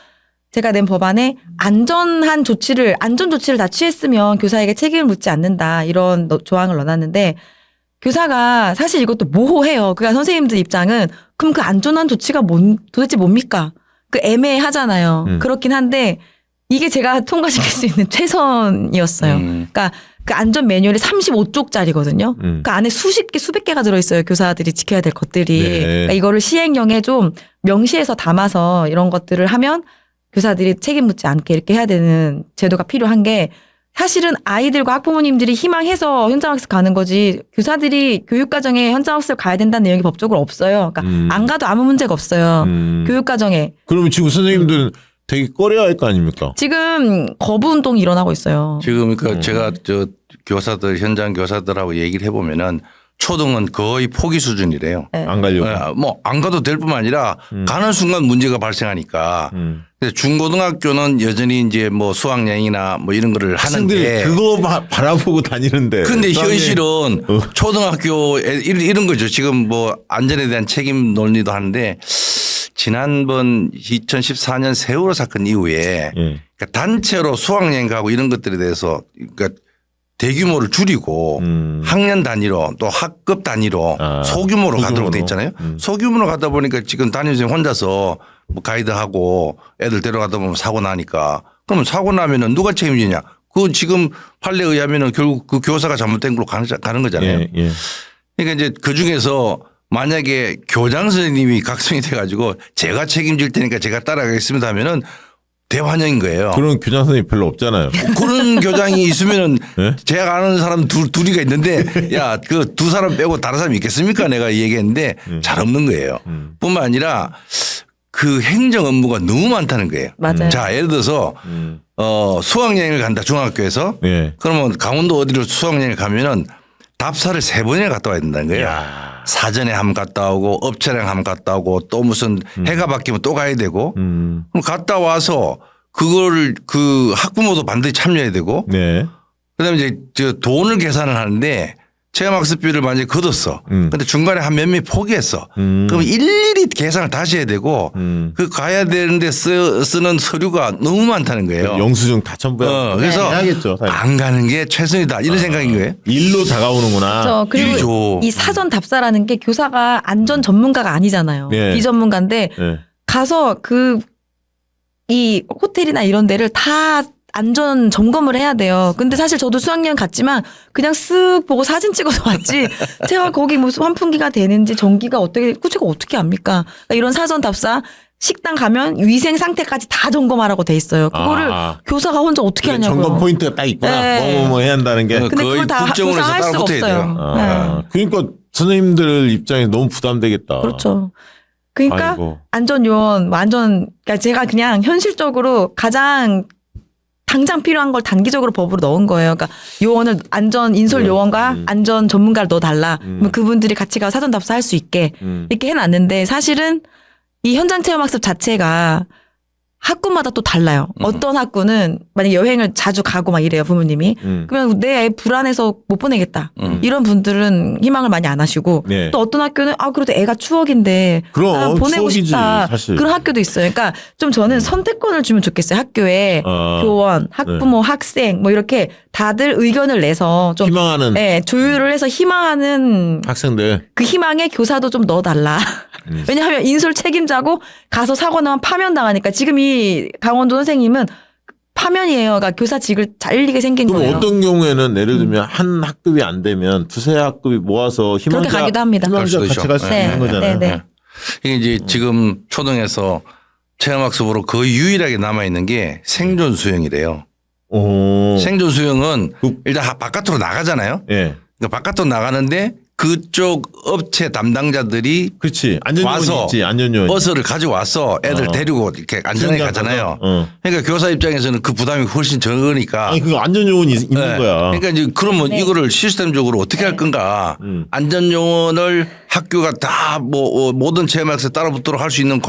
제가 낸 법안에 안전 조치를 다 취했으면 교사에게 책임을 묻지 않는다. 이런 조항을 넣어놨는데 교사가 사실 이것도 모호해요. 그러니까 선생님들 입장은 그럼 그 안전한 조치가 도대체 뭡니까? 그 애매하잖아요. 그렇긴 한데 이게 제가 통과시킬 수 있는 최선이었어요. 그러니까 그 안전 매뉴얼이 35쪽짜리거든요. 그 안에 수십 개, 수백 개가 들어있어요. 교사들이 지켜야 될 것들이.
네.
그러니까 이거를 시행령에 좀 명시해서 담아서 이런 것들을 하면 교사들이 책임 묻지 않게 이렇게 해야 되는 제도가 필요한 게 사실은 아이들과 학부모님들이 희망해서 현장학습 가는 거지 교사들이 교육과정에 현장학습 가야 된다는 내용이 법적으로 없어요. 그러니까 안 가도 아무 문제가 없어요. 교육과정에.
그러면 지금 선생님들은 되게 꺼려할 거 아닙니까?
지금 거부 운동이 일어나고 있어요.
지금 그러니까 제가 교사들 현장 교사들하고 얘기를 해보면은 초등은 거의 포기 수준이래요.
네.
안 가려고.
뭐 안 가도 될 뿐만 아니라 가는 순간 문제가 발생하니까. 그래서 중고등학교는 여전히 이제 뭐 수학여행이나 뭐 이런 거를 하는데.
그거 바라보고 다니는데.
근데 현실은 초등학교 이런 거죠. 지금 뭐 안전에 대한 책임 논리도 하는데 지난번 2014년 세월호 사건 이후에 그러니까 단체로 수학여행 가고 이런 것들에 대해서 그러니까 대규모를 줄이고 학년 단위로 또 학급 단위로 소규모로 가도록 돼 있잖아요. 소규모로 가다 보니까 지금 담임선생님 혼자서 뭐 가이드하고 애들 데려가다 보면 사고 나니까 그러면 사고 나면은 누가 책임지냐. 그 지금 판례에 의하면은 결국 그 교사가 잘못된 걸로 가는 거잖아요.
예, 예.
그러니까 이제 그 중에서 만약에 교장 선생님이 각성이 돼 가지고 제가 책임질 테니까 제가 따라가겠습니다 하면은 대환영인 거예요.
그런 교장 선생님 별로 없잖아요.
그런 교장이 있으면은
네?
제가 아는 사람 둘이가 있는데 야, 그 두 사람 빼고 다른 사람이 있겠습니까? 내가 얘기했는데 잘 없는 거예요. 뿐만 아니라 그 행정 업무가 너무 많다는 거예요.
맞아요.
자, 예를 들어서 수학여행을 간다 중학교에서
예.
그러면 강원도 어디로 수학여행을 가면은 답사를 3번이나 갔다 와야 된다는 거예요.
야.
사전에 함 갔다 오고 업체랑 함 갔다 오고 또 무슨 해가 바뀌면 또 가야 되고 그럼 갔다 와서 그걸 그 학부모도 반드시 참여해야 되고
네.
그다음에 이제 저 돈을 계산을 하는데 체험학습비를 만약에 걷었어. 근데 중간에 한 몇 명 포기했어. 그럼 일일이 계산을 다시 해야 되고 그 가야 되는데 쓰는 서류가 너무 많다는 거예요.
영수증 다 첨부해야
그래서
해야겠죠. 사실.
안 가는 게 최선이다 이런 생각인 거예요.
일로 다가오는구나.
그리고
일이죠.
이 사전 답사라는 게 교사가 안전 전문가가 아니잖아요.
예.
비전문가인데
예.
가서 이 호텔이나 이런 데를 다 안전 점검을 해야 돼요. 근데 사실 저도 수학여행 갔지만 그냥 쓱 보고 사진 찍어서 왔지. 제가 거기 무슨 환풍기가 되는지 전기가 어떻게 제가 어떻게 압니까? 그러니까 이런 사전 답사 식당 가면 위생 상태까지 다 점검하라고 돼 있어요. 그거를 교사가 혼자 어떻게 하냐고요.
점검 포인트가 딱 있구나.
네.
뭐 해야 한다는 게.
근데 그걸 다
국정원에서
교사가 할
따로
수가
붙어야 돼요.
없어요. 네.
그러니까 선생님들 입장에 너무 부담되겠다.
그렇죠. 그러니까
아이고.
안전요원 그러니까 제가 그냥 현실적으로 가장 당장 필요한 걸 단기적으로 법으로 넣은 거예요. 그러니까 요원을 안전 인솔 요원과 안전 전문가를 넣어달라. 그러면 그분들이 같이 가서 사전 답사할 수 있게 이렇게 해놨는데 사실은 이 현장 체험학습 자체가 학구마다 또 달라요. 어떤 학구는 만약 여행을 자주 가고 막 이래요 부모님이. 그러면 내 애 불안해서 못 보내겠다. 이런 분들은 희망을 많이 안 하시고
네.
또 어떤 학교는 그래도 애가 추억인데
그럼
보내고
추억이지,
싶다.
사실.
그런 학교도 있어요. 그러니까 좀 저는 선택권을 주면 좋겠어요. 학교에 교원, 학부모, 학생 뭐 이렇게 다들 의견을 내서 좀
희망하는
조율을 해서 희망하는
학생들.
그 희망에 교사도 좀 넣어달라. 왜냐하면 인솔 책임자고 가서 사고 나면 파면당하니까 지금 이 강원도 선생님은 파면이에요. 그러니까 교사직을 잘리게 생긴
그럼
거예요.
어떤 경우에는 예를 들면 한 학급이 안 되면 두세 학급이 모아서 희망자
그렇게 가기도 합니다.
희망자
그럴
같이
수도
갈 수
있죠.
있는
네.
거잖아요.
네, 네.
이게 이제 지금 초등에서 체험학습으로 거의 유일하게 남아 있는 게 생존 수영이래요.
오.
생존 수영은 일단 바깥으로 나가잖아요.
예.
그러니까 바깥으로 나가는데 그쪽 업체 담당자들이
그렇지. 안전요원
와서
있지. 안전요원.
버스를 가지고 와서 애들 데리고 이렇게 안전하게
수영장
가잖아요.
가서.
그러니까 교사 입장에서는 그 부담이 훨씬 적으니까.
아니 그 안전요원이 있는
네.
거야.
그러니까 이제 그러면 이거를 시스템적으로 어떻게 할 건가. 안전요원을 학교가 다 모든 체험학습 따라붙도록 할 수 있는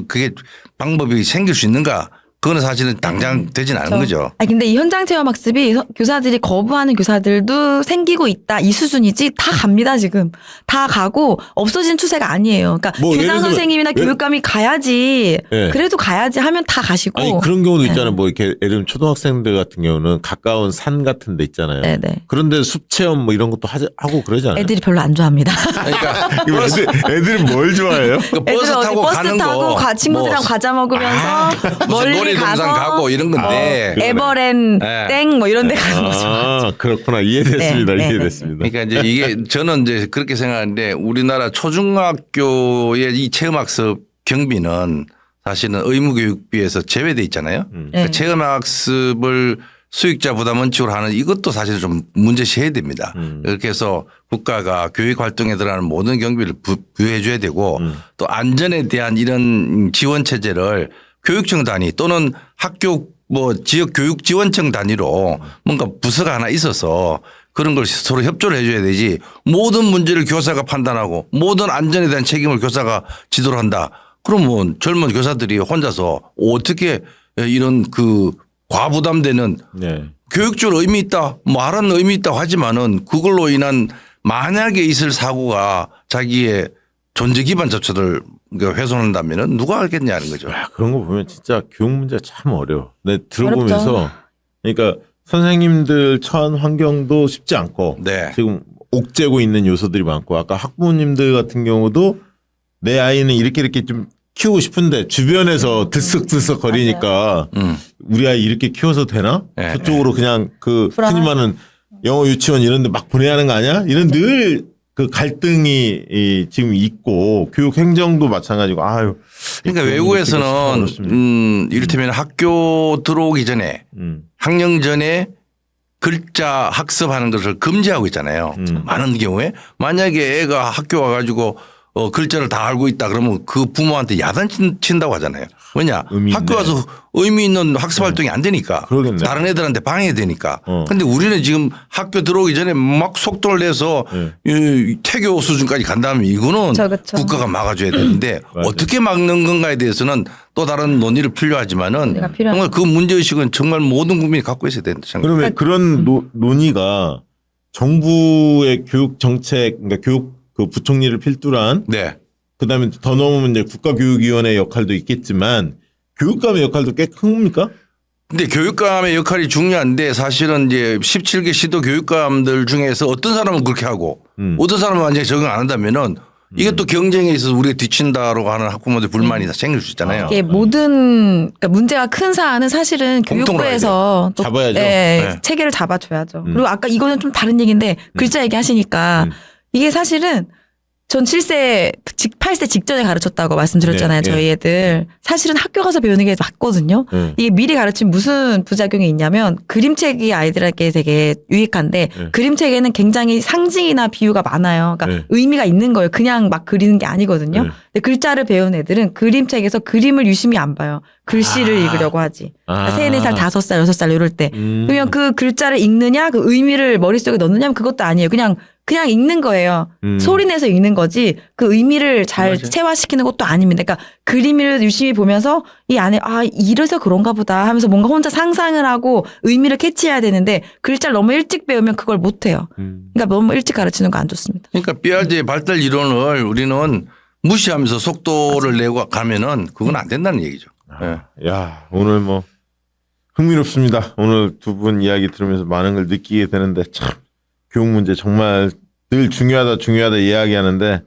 그게 방법이 생길 수 있는가. 그거는 사실은 당장 되진 않은 거죠.
근데 이 현장 체험 학습이 교사들이 거부하는 교사들도 생기고 있다. 이 수준이지 다 갑니다 지금. 다 가고 없어진 추세가 아니에요. 그러니까
뭐 예를
교장
들면
선생님이나 교육감이 가야지.
네.
그래도 가야지 하면 다 가시고.
아니 그런 경우도 있잖아요. 뭐 이렇게 예를 들면 초등학생들 같은 경우는 가까운 산 같은 데 있잖아요.
네네.
그런데 숲 체험 뭐 이런 것도 하고 그러잖아요.
애들이 별로 안 좋아합니다.
그러니까
애들은 뭘 좋아해요?
버스 타고 가는 거.
친구들이랑 과자 먹으면서 멀리 가서
가고 이런 건데.
에버랜드
네.
땡 뭐 이런 데 가는 거죠.
그렇구나. 이해됐습니다.
네, 네,
이해됐습니다.
그러니까 이제 이게 저는 이제 그렇게 생각하는데 우리나라 초중학교의 이 체험학습 경비는 사실은 의무교육비에서 제외돼 있잖아요. 그러니까 체험학습을 수익자 부담 원칙으로 하는 이것도 사실 좀 문제시해야 됩니다. 그렇게 해서 국가가 교육 활동에 들어가는 모든 경비를 부여해 줘야 되고 또 안전에 대한 이런 지원 체제를 교육청 단위 또는 학교 지역 교육 지원청 단위로 뭔가 부서가 하나 있어서 그런 걸 서로 협조를 해줘야 되지 모든 문제를 교사가 판단하고 모든 안전에 대한 책임을 교사가 지도를 한다. 그러면 젊은 교사들이 혼자서 어떻게 이런 그 과부담되는 교육적으로 의미 있다 말하는 의미 있다 하지만은 그걸로 인한 만약에 있을 사고가 자기의 존재 기반 자체를 훼손한다면은 누가 알겠냐는 거죠.
그런 거 보면 진짜 교육 문제가 참 어려워. 내 들어보면서 그러니까 선생님들 처한 환경도 쉽지 않고
네.
지금 옥죄고 있는 요소들이 많고 아까 학부모님들 같은 경우도 내 아이는 이렇게 좀 키우고 싶은데 주변에서 들썩들썩 거리니까 우리 아이 이렇게 키워서 되나?
네.
저쪽으로 그냥 그
불안하죠.
흔히 말하는 영어 유치원 이런 데 막 보내야 하는 거 아니야? 이런 늘 그 갈등이 지금 있고 교육 행정도 마찬가지고 아유.
그러니까
참
외국에서는
어렵습니다.
이를테면 학교 들어오기 전에 학령 전에 글자 학습하는 것을 금지하고 있잖아요. 많은 경우에 만약에 애가 학교 와가지고 글자를 다 알고 있다 그러면 그 부모한테 야단친다고 하잖아요. 왜냐
의미
학교
있네.
와서 의미 있는 학습 활동이 안 되니까
그러겠네.
다른 애들한테 방해되니까.
어.
근데 우리는 지금 학교 들어오기 전에 막 속도를 내서 이 태교 수준까지 간다면 이거는
그쵸.
국가가 막아줘야 되는데
맞아요.
어떻게 막는 건가에 대해서는 또 다른 논의를 필요하지만은
논의가 필요하죠.
정말 그 문제의식은 정말 모든 국민이 갖고 있어야 된다 생각합니다.
그러면 그런 논의가 정부의 교육 정책, 그러니까 교육 그 부총리를 필두로
네.
그다음에 더 넘으면 이제 국가교육위원회 역할도 있겠지만 교육감의 역할도 꽤 큽니까?
근데 교육감의 역할이 중요한데 사실은 이제 17개 시도 교육감들 중에서 어떤 사람은 그렇게 하고 어떤 사람은 완전히 적용 안 한다면은 이게 또 경쟁에 있어서 우리가 뒤친다라고 하는 학부모들 불만이 다 생길 수 있잖아요.
이게 모든 그러니까 문제가 큰 사안은 사실은
공통으로
교육부에서 또
잡아야죠.
네. 체계를 잡아줘야죠. 그리고 아까 이거는 좀 다른 얘기인데 글자 얘기하시니까 이게 사실은 전 8세 직전에 가르쳤다고 말씀드렸잖아요.
네,
저희 애들. 사실은 학교 가서 배우는 게 맞거든요. 이게 미리 가르치면 무슨 부작용이 있냐면 그림책이 아이들에게 되게 유익한데 그림책에는 굉장히 상징이나 비유가 많아요. 그러니까 의미가 있는 거예요. 그냥 막 그리는 게 아니거든요. 근데 글자를 배운 애들은 그림책에서 그림을 유심히 안 봐요. 글씨를 읽으려고 하지. 그러니까 3, 4살, 5살, 6살 이럴 때. 그러면 그 글자를 읽느냐 그 의미를 머릿속에 넣느냐면 그것도 아니에요. 그냥 읽는 거예요. 소리 내서 읽는 거지 그 의미를 잘
맞아요.
체화시키는 것도 아닙니다. 그러니까 그림을 유심히 보면서 이 안에 이래서 그런가 보다 하면서 뭔가 혼자 상상을 하고 의미를 캐치해야 되는데 글자를 너무 일찍 배우면 그걸 못 해요. 그러니까 너무 일찍 가르치는 거 안 좋습니다.
그러니까 삐아제의 발달 이론을 우리는 무시하면서 속도를 내고 가면은 그건 안 된다는 얘기죠. 네.
야 오늘 뭐 흥미롭습니다. 오늘 두 분 이야기 들으면서 많은 걸 느끼게 되는데 참 교육 문제 정말 늘 중요하다 이야기하는데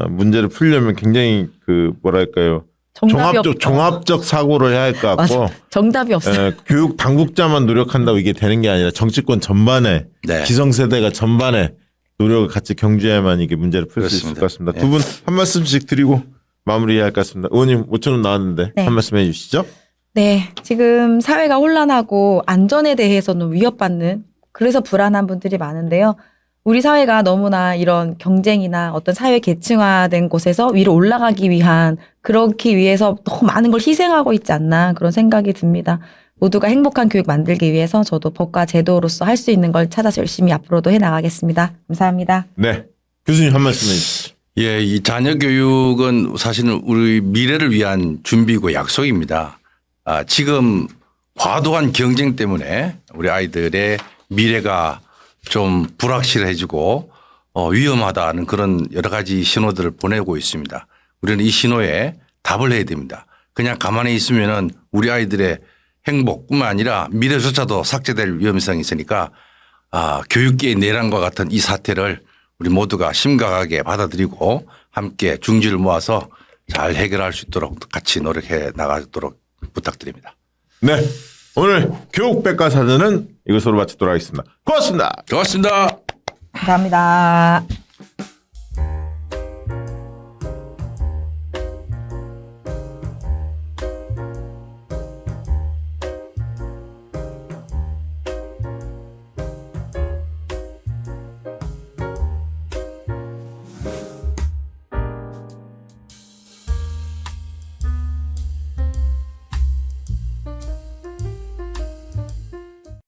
문제를 풀려면 굉장히 그 뭐랄까요 종합적 사고를 해야 할 것 같고
맞아. 정답이 없어요.
교육 당국자만 노력한다고 이게 되는 게 아니라 정치권 전반에
네.
기성세대가 전반에 노력을 같이 경주해야만 이게 문제를 풀 수 있을 것 같습니다. 두 분 한 말씀씩 드리고 마무리해야 할 것 같습니다. 의원님 5천 원 나왔는데
네.
한 말씀 해주시죠.
네, 지금 사회가 혼란하고 안전에 대해서는 위협받는 그래서 불안한 분들이 많은데요. 우리 사회가 너무나 이런 경쟁이나 어떤 사회 계층화된 곳에서 위로 올라가기 위한 그렇기 위해서 너무 많은 걸 희생하고 있지 않나 그런 생각이 듭니다. 모두가 행복한 교육 만들기 위해서 저도 법과 제도로서 할 수 있는 걸 찾아서 열심히 앞으로도 해나가겠습니다. 감사합니다.
네, 교수님 한 말씀 해주시죠.
예, 이 자녀 교육은 사실은 우리 미래를 위한 준비고 약속입니다. 지금 과도한 경쟁 때문에 우리 아이들의 미래가 좀 불확실해지고 위험하다는 그런 여러 가지 신호들을 보내고 있습니다. 우리는 이 신호에 답을 해야 됩니다. 그냥 가만히 있으면은 우리 아이들의 행복뿐만 아니라 미래조차도 삭제될 위험성이 있으니까 교육계의 내란과 같은 이 사태를 우리 모두가 심각하게 받아들이고 함께 중지를 모아서 잘 해결할 수 있도록 같이 노력해 나가도록 부탁드립니다.
네, 오늘 교육백과사전은 이것으로 마치도록 하겠습니다. 고맙습니다.
고맙습니다.
감사합니다.